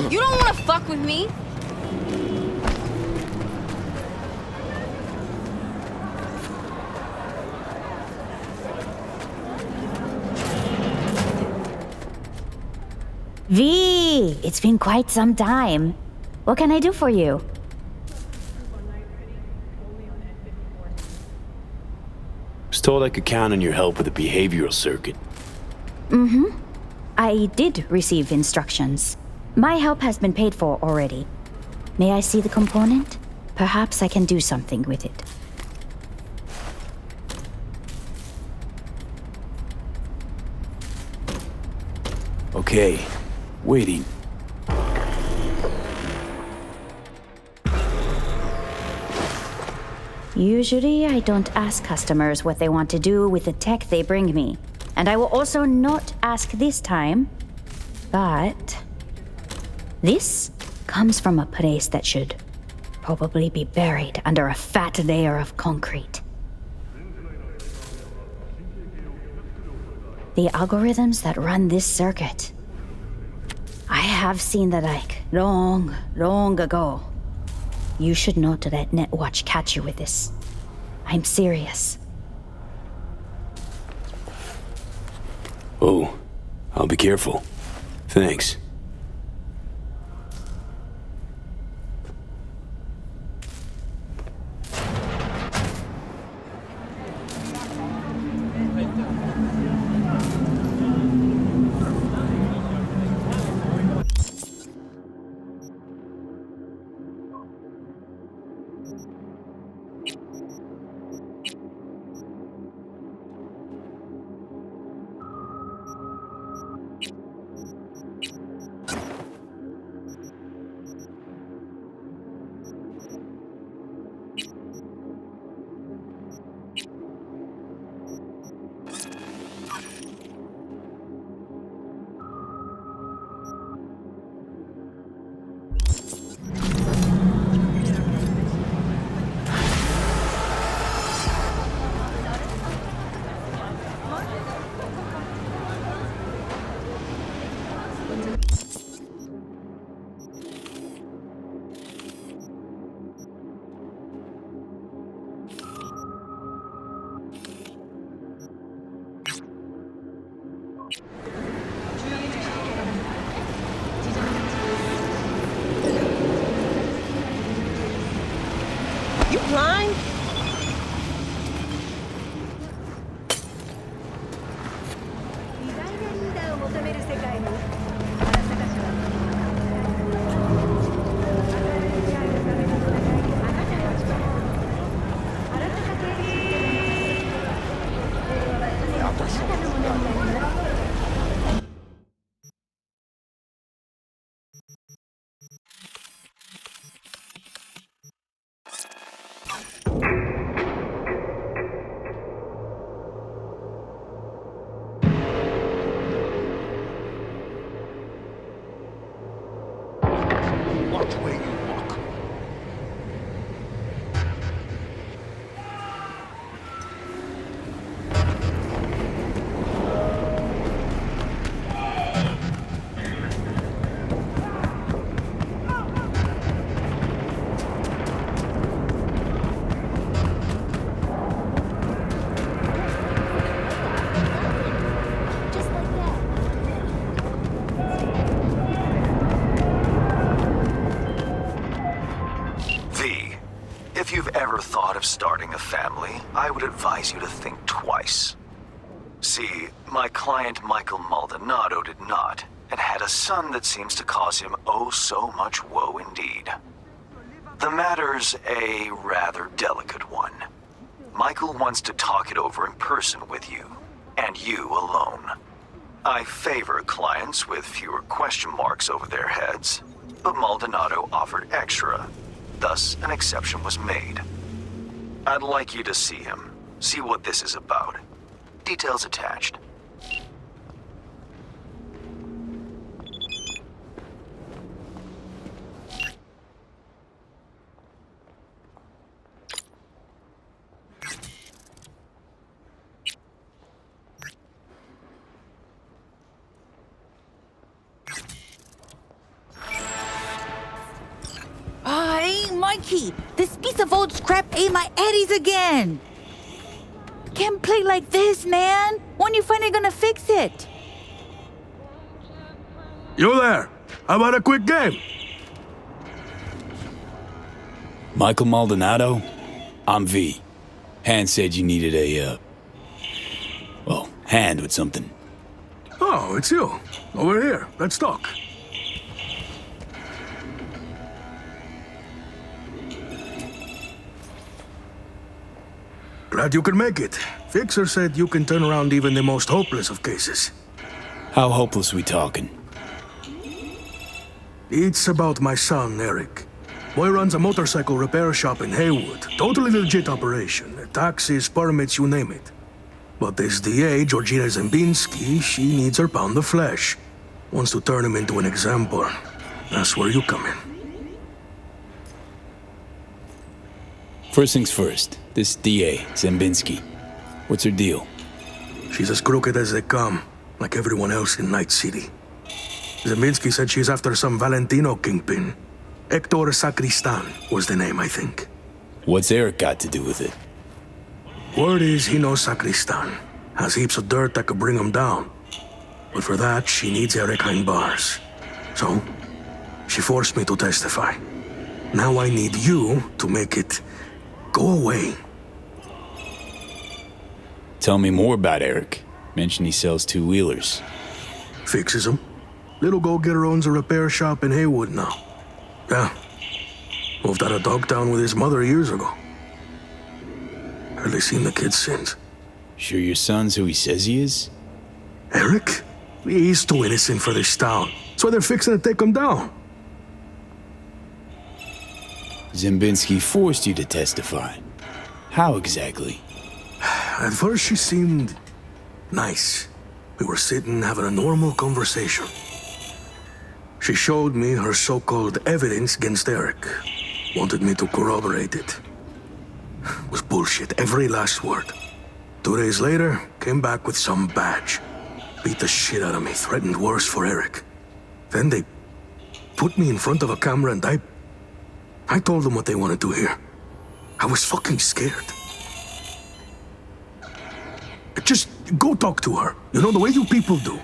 You don't want to fuck with me? V, it's been quite some time. What can I do for you? Was told I could count on your help with the behavioral circuit. Mm-hmm. I did receive instructions. My help has been paid for already. May I see the component? Perhaps I can do something with it. Okay, waiting. Usually, I don't ask customers what they want to do with the tech they bring me. And I will also not ask this time. But this comes from a place that should probably be buried under a fat layer of concrete. The algorithms that run this circuit. I have seen the like long, long ago. You should not let Netwatch catch you with this. I'm serious. Oh, I'll be careful. Thanks. You blind? If you've ever thought of starting a family, I would advise you to think twice. See, my client Michael Maldonado did not, and had a son that seems to cause him oh so much woe indeed. The matter's a rather delicate one. Michael wants to talk it over in person with you, and you alone. I favor clients with fewer question marks over their heads, but Maldonado offered extra. Thus, an exception was made. I'd like you to see him, see what this is about. Details attached. Hey, Mikey! This piece of old scrap ate my eddies again! Can't play like this, man! When you finally gonna fix it? You there? How about a quick game? Michael Maldonado? I'm V. Hand said you needed a, hand with something. Oh, it's you. Over here. Let's talk. Glad you could make it. Fixer said you can turn around even the most hopeless of cases. How hopeless we talking? It's about my son, Eric. Boy runs a motorcycle repair shop in Haywood. Totally legit operation. Taxes, permits, you name it. But this DA, Georgina Zembinski, she needs her pound of flesh. Wants to turn him into an example. That's where you come in. First things first, this DA, Zembinski. What's her deal? She's as crooked as they come, like everyone else in Night City. Zembinski said she's after some Valentino kingpin. Hector Sacristan was the name, I think. What's Eric got to do with it? Word is he knows Sacristan. Has heaps of dirt that could bring him down. But for that, she needs Eric behind bars. So, she forced me to testify. Now I need you to make it go away. Tell me more about Eric. Mentioned he sells two-wheelers. Fixes them. Little go-getter owns a repair shop in Haywood now. Yeah. Moved out of Dogtown with his mother years ago. Hardly seen the kid since. Sure your son's who he says he is? Eric? He's too innocent for this town. That's why they're fixing to take him down. Zembinski forced you to testify. How exactly? At first she seemed nice. We were sitting having a normal conversation. She showed me her so-called evidence against Eric. Wanted me to corroborate it. It was bullshit, every last word. 2 days later, came back with some badge. Beat the shit out of me, threatened worse for Eric. Then they put me in front of a camera and I told them what they wanted to hear. I was fucking scared. Just go talk to her. You know, the way you people do.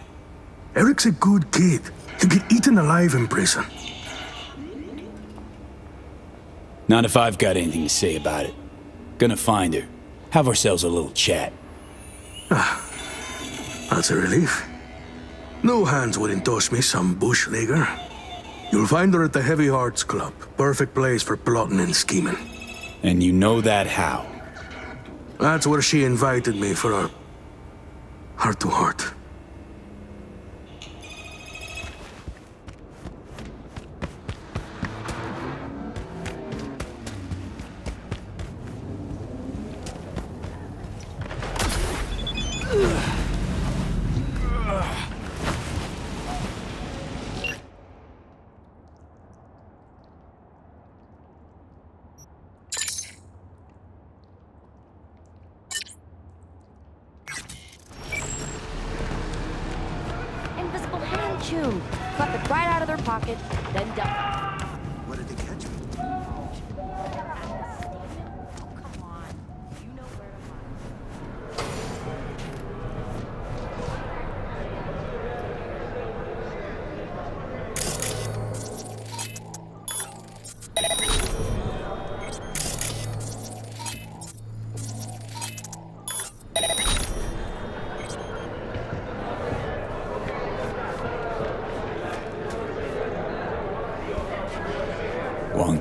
Eric's a good kid. He'll get eaten alive in prison. Not if I've got anything to say about it. Gonna find her. Have ourselves a little chat. That's a relief. No hands wouldn't toss me some bush leaguer. You'll find her at the Heavy Hearts Club. Perfect place for plotting and scheming. And you know that how? That's where she invited me for a heart-to-heart. Invisible hand tune. Clap it right out of their pocket, then dump. What did they catch me?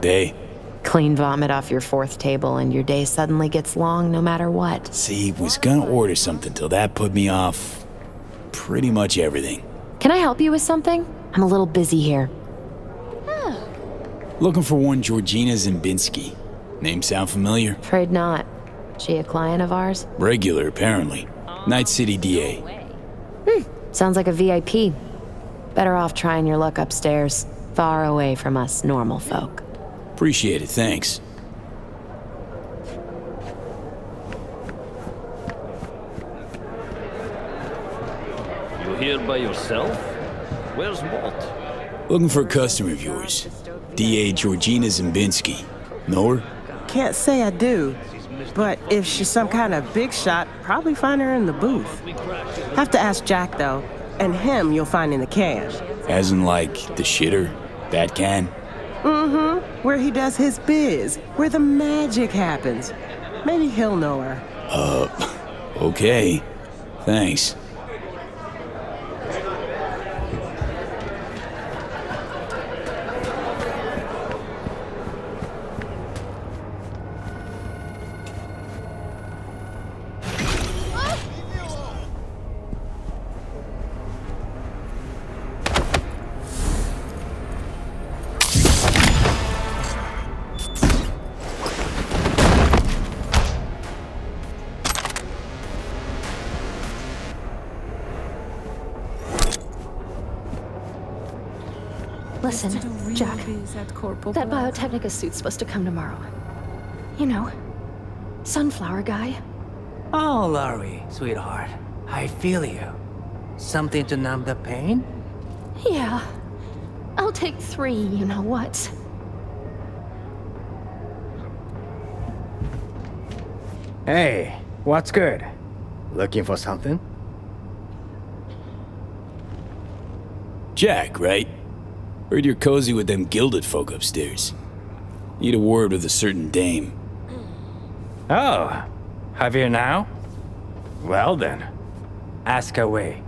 day? Clean vomit off your fourth table and your day suddenly gets long no matter what. See, was gonna order something till that put me off pretty much everything. Can I help you with something? I'm a little busy here. Looking for one Georgina Zimbinski. Name sound familiar? Afraid not. She a client of ours? Regular, apparently. Night City DA. Sounds like a VIP. Better off trying your luck upstairs, far away from us normal folk. Appreciate it, thanks. You here by yourself? Where's Walt? Looking for a customer of yours. DA Georgina Zimbinski. Know her? Can't say I do, but if she's some kind of big shot, probably find her in the booth. Have to ask Jack, though, and him you'll find in the can. As in, like, the shitter? That can? Mm-hmm. Where he does his biz, where the magic happens. Maybe he'll know her. Okay. Thanks. Listen, Jack, that Biotechnica suit's supposed to come tomorrow. You know, sunflower guy. Oh, Laurie, sweetheart. I feel you. Something to numb the pain? Yeah. I'll take 3, you know what. Hey, what's good? Looking for something? Jack, right? Heard you're cozy with them gilded folk upstairs. Need a word with a certain dame. Oh, Javier now? Well then, ask away.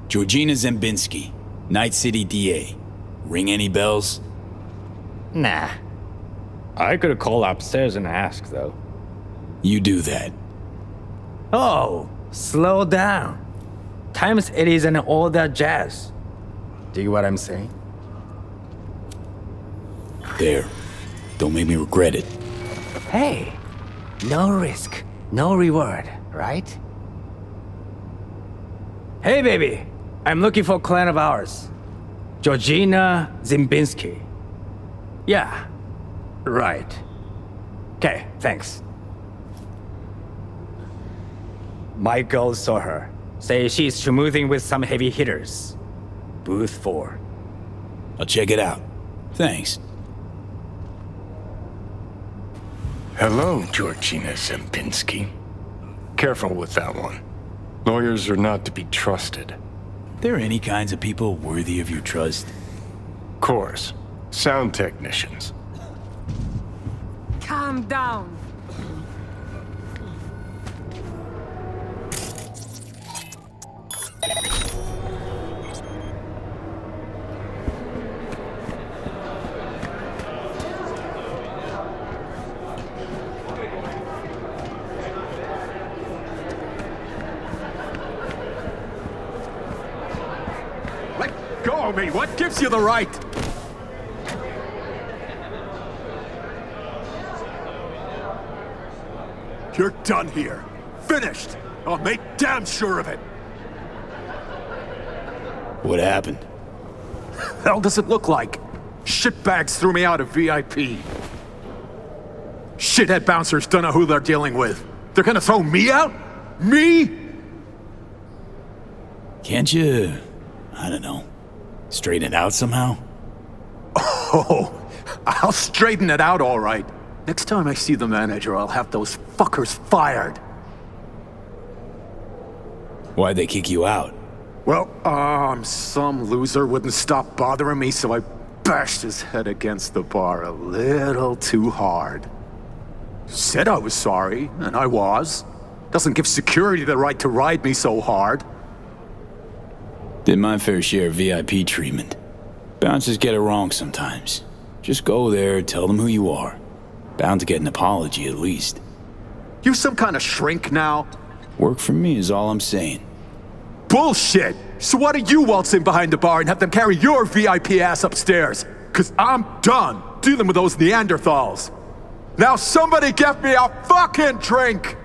Georgina Zimbinski, Night City DA. Ring any bells? Nah. I could call upstairs and ask, though. You do that. Oh, slow down. Times it isn't all that jazz. Dig what I'm saying? There. Don't make me regret it. Hey, no risk, no reward, right? Hey, baby. I'm looking for a client of ours. Georgina Zimbinski. Yeah, right. Okay, thanks. Michael saw her. Say she's schmoozing with some heavy hitters. Booth 4. I'll check it out. Thanks. Hello, Georgina Zimbinski. Careful with that one. Lawyers are not to be trusted. There any kinds of people worthy of your trust? Course. Sound technicians. Calm down. Go, me! What gives you the right? You're done here. Finished. I'll make damn sure of it. What happened? Hell does it look like? Shitbags threw me out of VIP. Shithead bouncers don't know who they're dealing with. They're gonna throw me out? Me? Can't you, I don't know, straighten it out somehow? Oh, I'll straighten it out all right. Next time I see the manager, I'll have those fuckers fired. Why'd they kick you out? Well, some loser wouldn't stop bothering me, so I bashed his head against the bar a little too hard. Said I was sorry, and I was. Doesn't give security the right to ride me so hard. Did my fair share of VIP treatment. Bouncers get it wrong sometimes. Just go there, tell them who you are. Bound to get an apology at least. You some kind of shrink now? Work for me is all I'm saying. Bullshit! So why don't you waltz in behind the bar and have them carry your VIP ass upstairs? Cause I'm done dealing with those Neanderthals. Now somebody get me a fucking drink!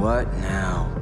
What now?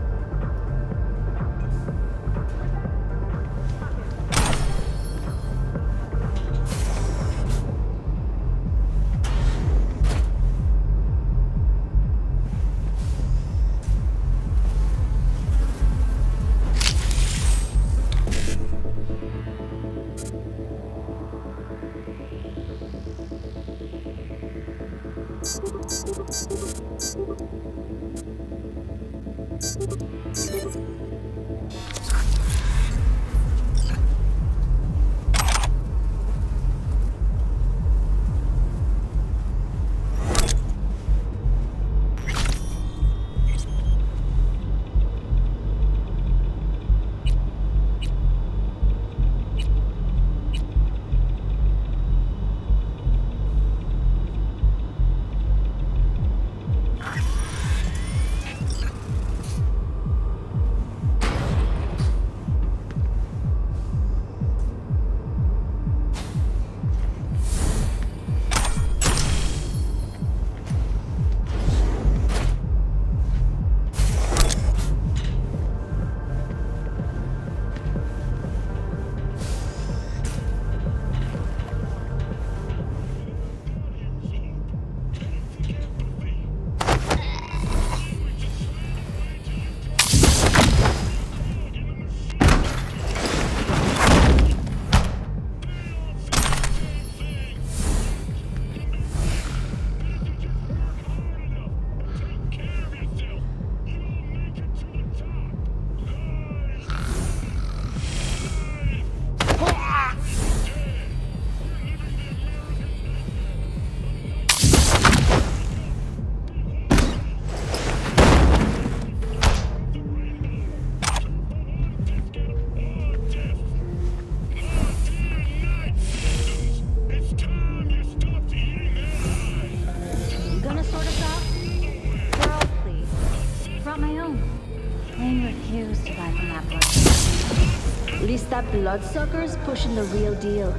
At least that bloodsucker's pushing the real deal,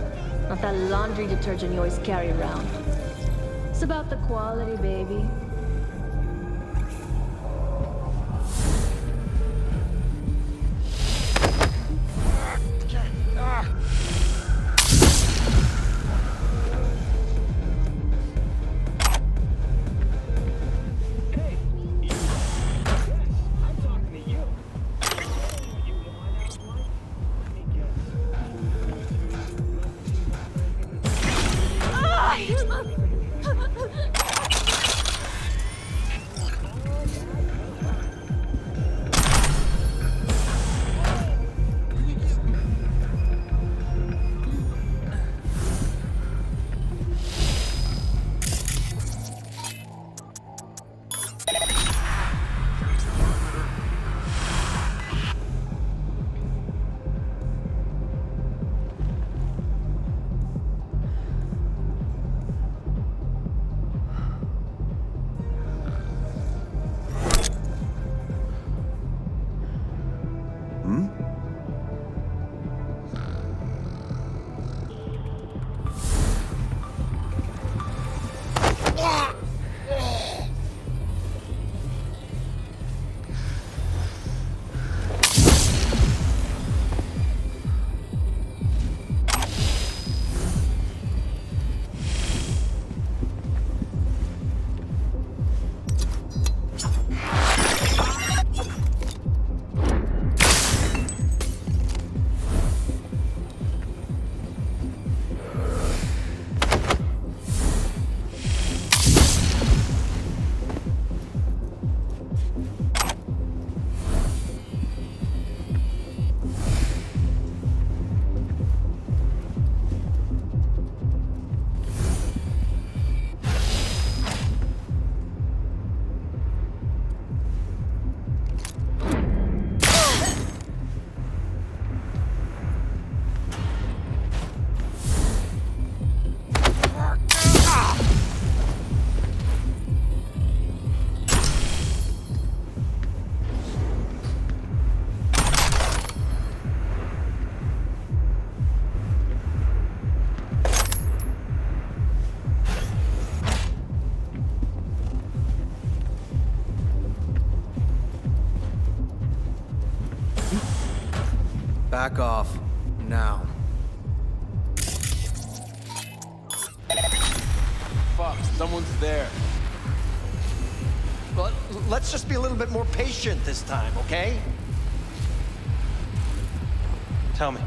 not that laundry detergent you always carry around. It's about the quality, baby. Back off. Now. Fuck, someone's there. Well, let's just be a little bit more patient this time, okay? Tell me.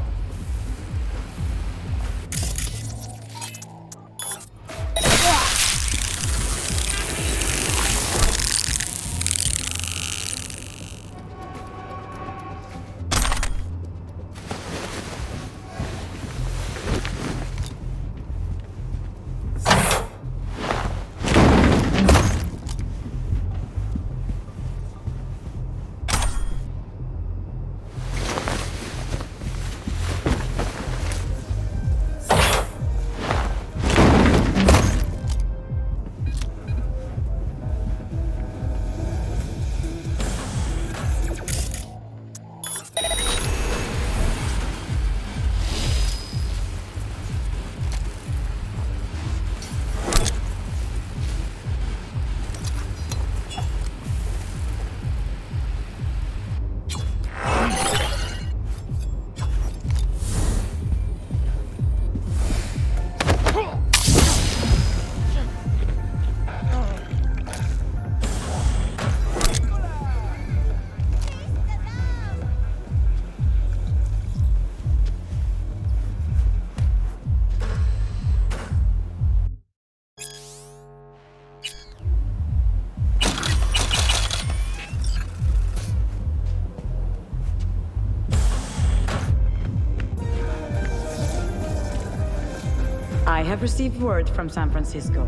I have received word from San Francisco.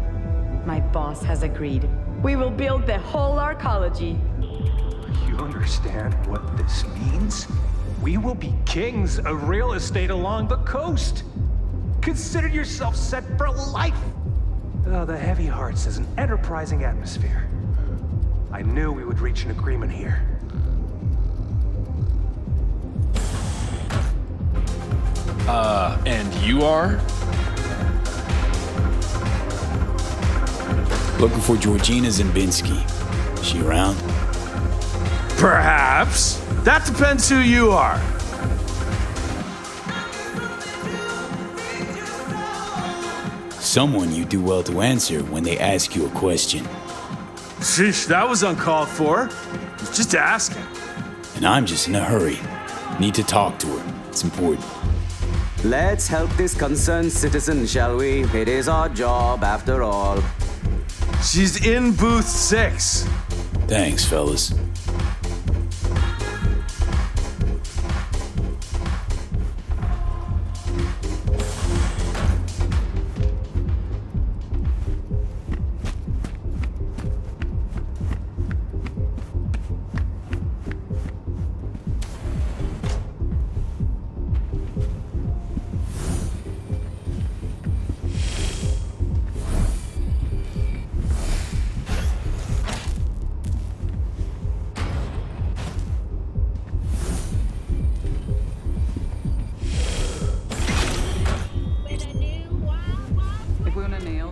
My boss has agreed. We will build the whole arcology. You understand what this means? We will be kings of real estate along the coast. Consider yourself set for life. Oh, the Heavy Hearts is an enterprising atmosphere. I knew we would reach an agreement here. And you are? Looking for Georgina Zimbinski. She around? Perhaps. That depends who you are. Someone you do well to answer when they ask you a question. Sheesh, that was uncalled for. Just asking. And I'm just in a hurry. Need to talk to her. It's important. Let's help this concerned citizen, shall we? It is our job, after all. She's in booth 6. Thanks, fellas.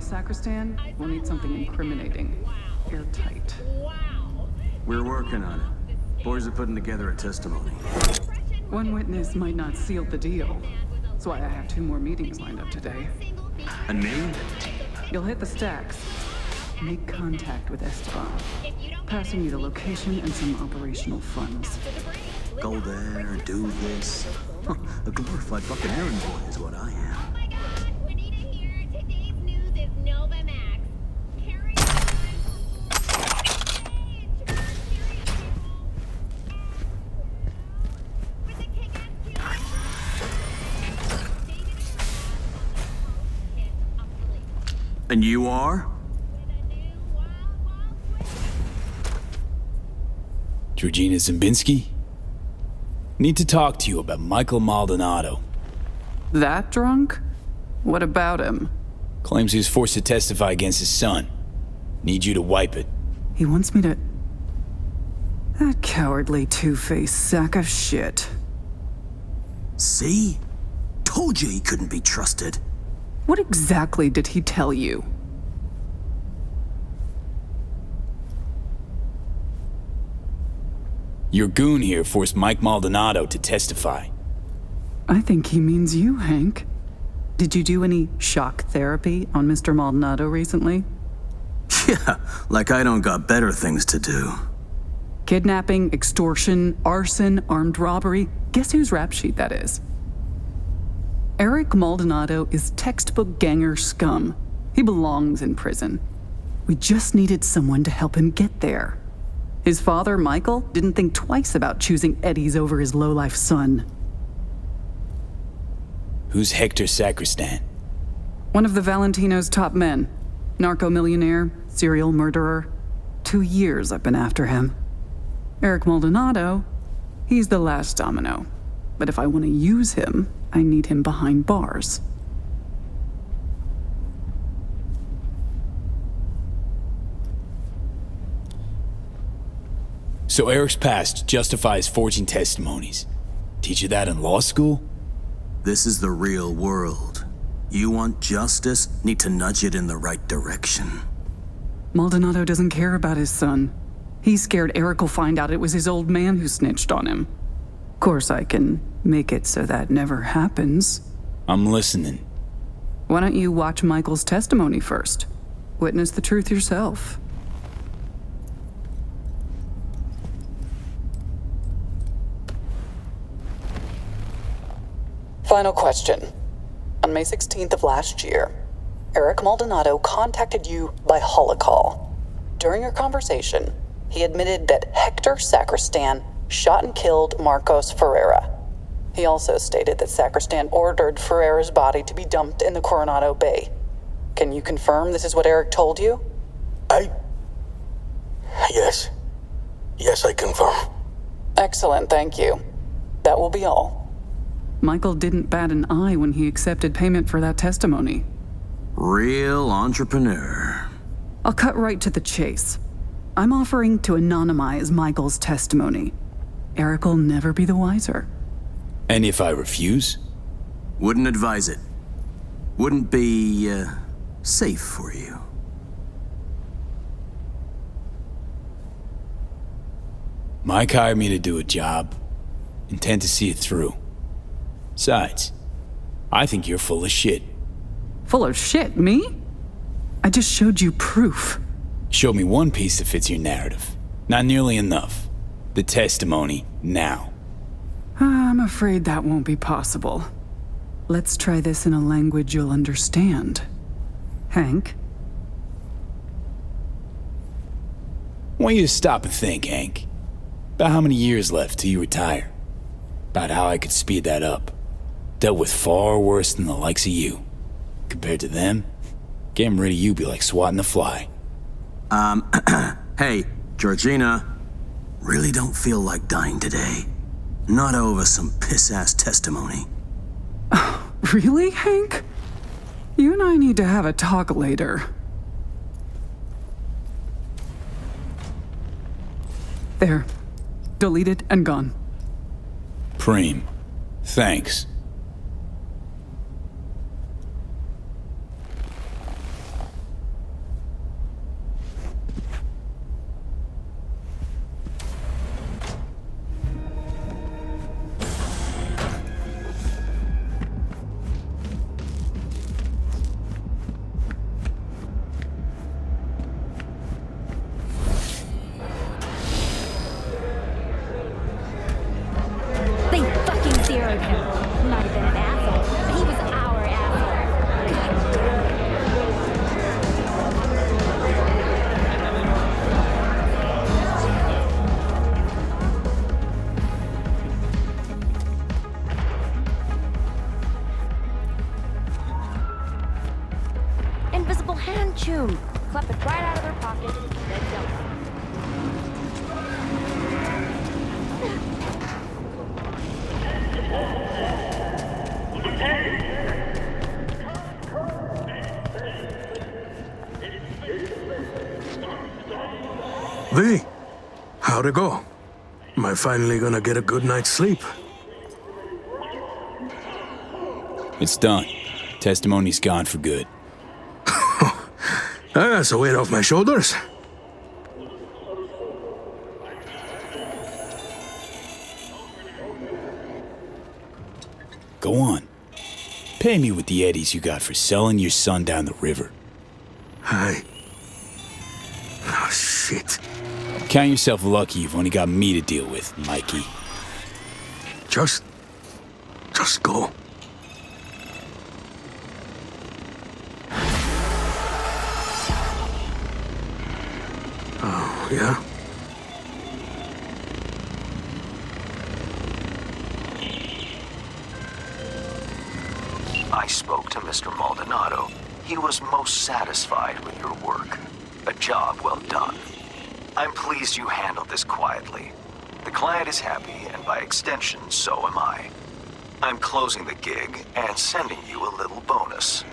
Sacristan, we'll need something incriminating. Airtight. We're working on it. Boys are putting together a testimony. One witness might not seal the deal. That's why I have 2 more meetings lined up today. A name? You'll hit the stacks. Make contact with Esteban. Passing you the location and some operational funds. Go there, do this. A glorified buccaneering boy is what I am. And you are? Georgina Zimbinski? Need to talk to you about Michael Maldonado. That drunk? What about him? Claims he was forced to testify against his son. Need you to wipe it. He wants me to... That cowardly two-faced sack of shit. See? Told you he couldn't be trusted. What exactly did he tell you? Your goon here forced Mike Maldonado to testify. I think he means you, Hank. Did you do any shock therapy on Mr. Maldonado recently? Yeah, like I don't got better things to do. Kidnapping, extortion, arson, armed robbery. Guess whose rap sheet that is? Eric Maldonado is textbook ganger scum. He belongs in prison. We just needed someone to help him get there. His father, Michael, didn't think twice about choosing Eddie's over his lowlife son. Who's Hector Sacristan? One of the Valentino's top men. Narco-millionaire, serial murderer. 2 years I've been after him. Eric Maldonado, he's the last domino. But if I want to use him, I need him behind bars. So Eric's past justifies forging testimonies. Teach you that in law school? This is the real world. You want justice, need to nudge it in the right direction. Maldonado doesn't care about his son. He's scared Eric will find out it was his old man who snitched on him. Of course, I can make it so that never happens. I'm listening. Why don't you watch Michael's testimony first? Witness the truth yourself. Final question. On May 16th of last year, Eric Maldonado contacted you by holocall. During your conversation, he admitted that Hector Sacristan shot and killed Marcos Ferreira. He also stated that Sacristan ordered Ferreira's body to be dumped in the Coronado Bay. Can you confirm this is what Eric told you? Yes. Yes, I confirm. Excellent, thank you. That will be all. Michael didn't bat an eye when he accepted payment for that testimony. Real entrepreneur. I'll cut right to the chase. I'm offering to anonymize Michael's testimony. Eric will never be the wiser. And if I refuse? Wouldn't advise it. Wouldn't be, safe for you. Mike hired me to do a job. Intend to see it through. Besides, I think you're full of shit. Full of shit, me? I just showed you proof. Show me one piece that fits your narrative. Not nearly enough. The testimony, now. I'm afraid that won't be possible. Let's try this in a language you'll understand. Hank? I want you to stop and think, Hank. About how many years left till you retire. About how I could speed that up. Dealt with far worse than the likes of you. Compared to them, getting rid of you be like swatting a fly. Hey, Georgina. Really don't feel like dying today. Not over some piss-ass testimony. Really, Hank? You and I need to have a talk later. There. Deleted and gone. Preem. Thanks. They fucking zeroed him. Might have been an asshole, but he was our asshole. God damn it. Invisible hand chum. Clap it right out of their pocket, then dump it. V, how'd it go? Am I finally gonna get a good night's sleep? It's done. Testimony's gone for good. That's a weight off my shoulders. Go Go on. Pay me with the eddies you got for selling your son down the river. Oh, shit. Count yourself lucky you've only got me to deal with, Mikey. Just go. Oh, yeah? I spoke to Mr. Maldonado. He was most satisfied with your work. A job well done. I'm pleased you handled this quietly. The client is happy, and by extension, so am I. I'm closing the gig and sending you a little bonus.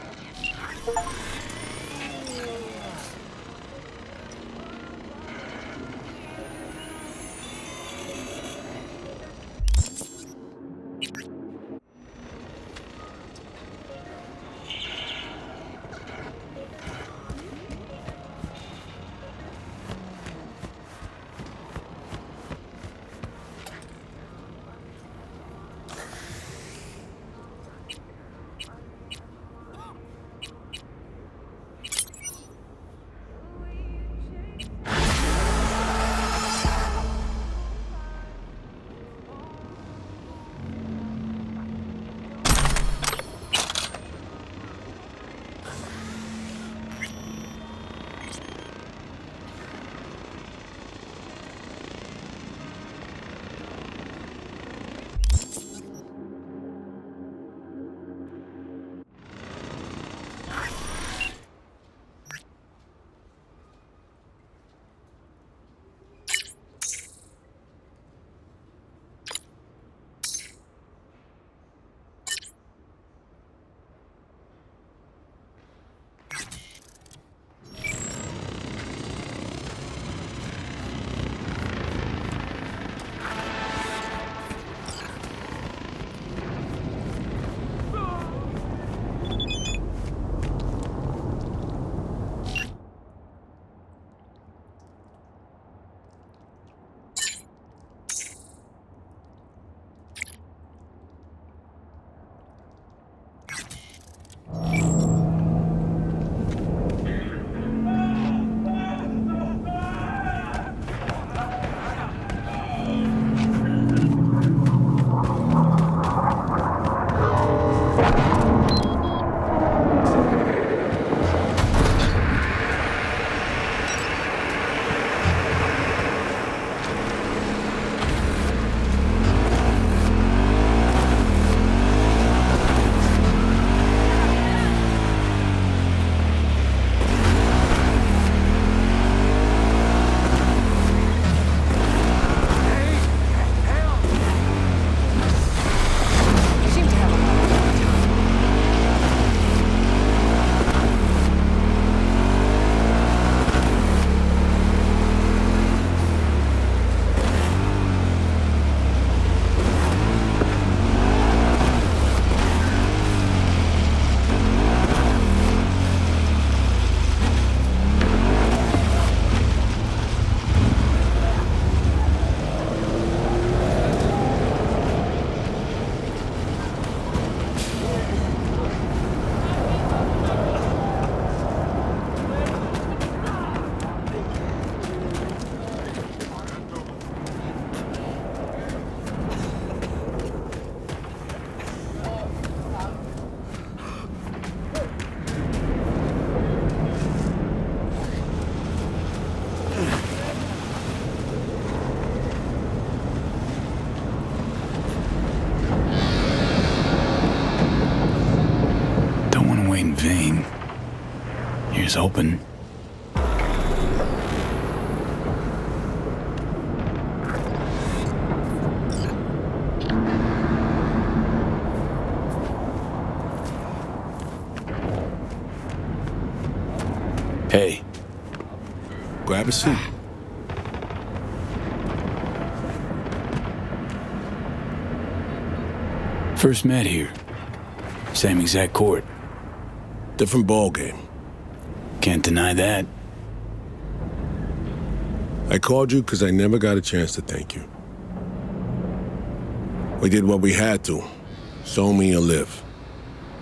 Open. Hey. Grab a seat. First met here. Same exact court. Different ballgame. Can't deny that. I called you because I never got a chance to thank you. We did what we had to, So me or live.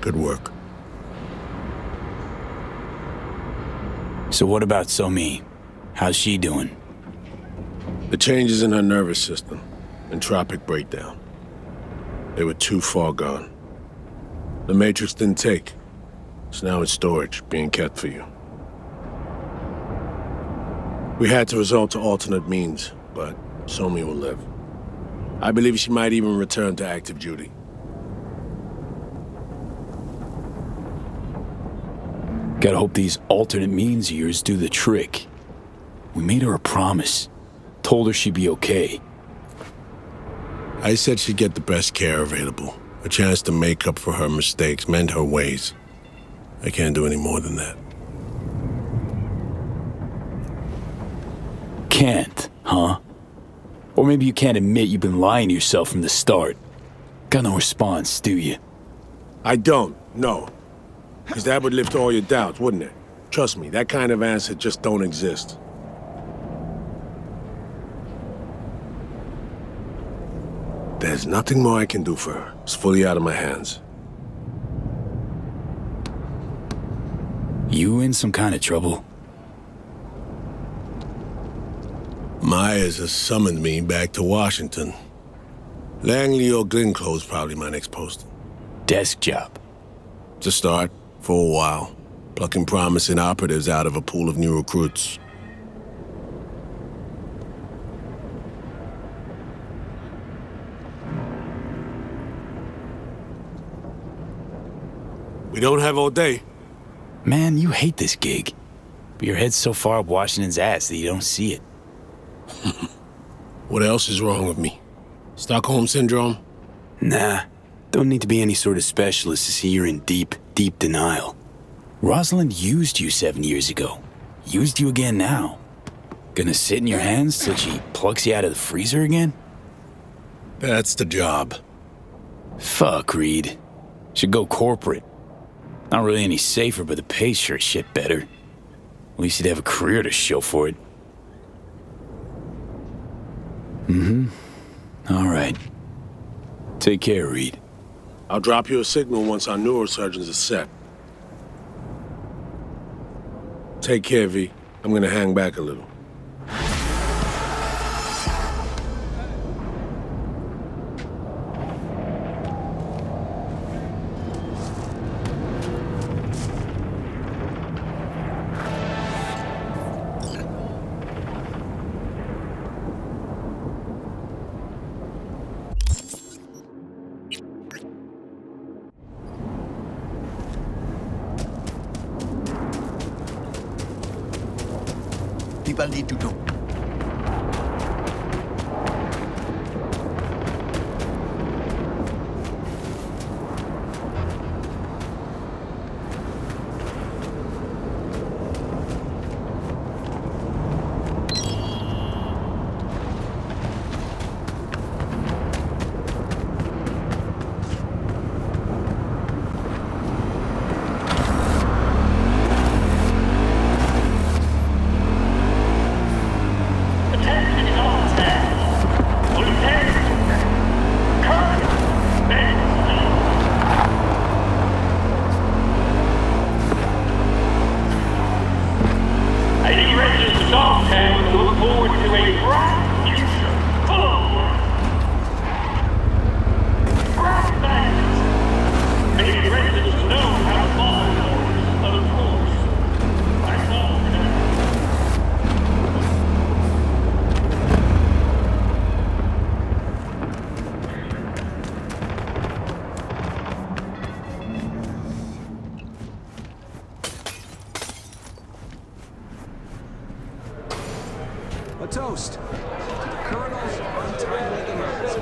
Good work. So what about Somi? How's she doing? The changes in her nervous system. Entropic breakdown. They were too far gone. The Matrix didn't take. It's now in storage, being kept for you. We had to resort to alternate means, but Somi will live. I believe she might even return to active duty. Gotta hope these alternate means of yours do the trick. We made her a promise. Told her she'd be okay. I said she'd get the best care available. A chance to make up for her mistakes, mend her ways. I can't do any more than that. Can't, huh? Or maybe you can't admit you've been lying to yourself from the start. Got no response, do you? I don't, no. Because that would lift all your doubts, wouldn't it? Trust me, that kind of answer just don't exist. There's nothing more I can do for her. It's fully out of my hands. You in some kind of trouble? Myers has summoned me back to Washington. Langley or Glenclose's probably my next post. Desk job. To start, for a while. Plucking promising operatives out of a pool of new recruits. We don't have all day. Man, you hate this gig. But your head's so far up Washington's ass that you don't see it. What else is wrong with me? Stockholm Syndrome? Nah. Don't need to be any sort of specialist to see you're in deep, deep denial. Rosalind used you 7 years ago. Used you again now. Gonna sit in your hands till she plucks you out of the freezer again? That's the job. Fuck, Reed. Should go corporate. Not really any safer, but the pay's sure as shit better. At least you'd have a career to show for it. All right. Take care, Reed. I'll drop you a signal once our neurosurgeons are set. Take care, V. I'm gonna hang back a little. People need to know. A toast to the Colonel's untimely demise.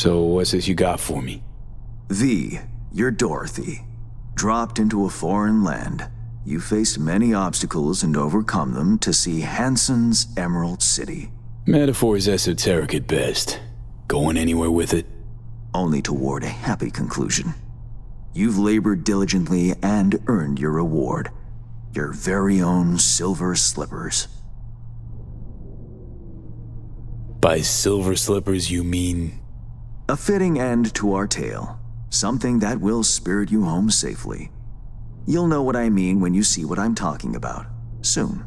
So what's this you got for me? V, you're Dorothy. Dropped into a foreign land. You faced many obstacles and overcome them to see Hansen's Emerald City. Metaphor is esoteric at best. Going anywhere with it? Only toward a happy conclusion. You've labored diligently and earned your reward. Your very own silver slippers. By silver slippers, you mean? A fitting end to our tale. Something that will spirit you home safely. You'll know what I mean when you see what I'm talking about. Soon.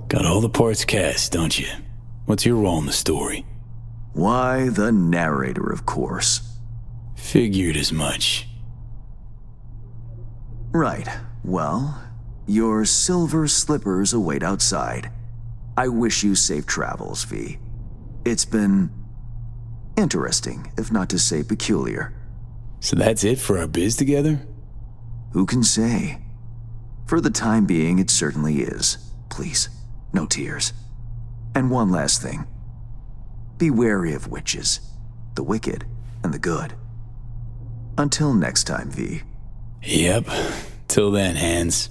Got all the parts cast, don't you? What's your role in the story? Why, the narrator, of course. Figured as much. Right. Well, your silver slippers await outside. I wish you safe travels, V. It's been interesting, if not to say peculiar. So that's it for our biz together? Who can say? For the time being, it certainly is. Please, no tears. And one last thing. Be wary of witches, the wicked and the good. Until next time, V. Yep. Till then, Hands.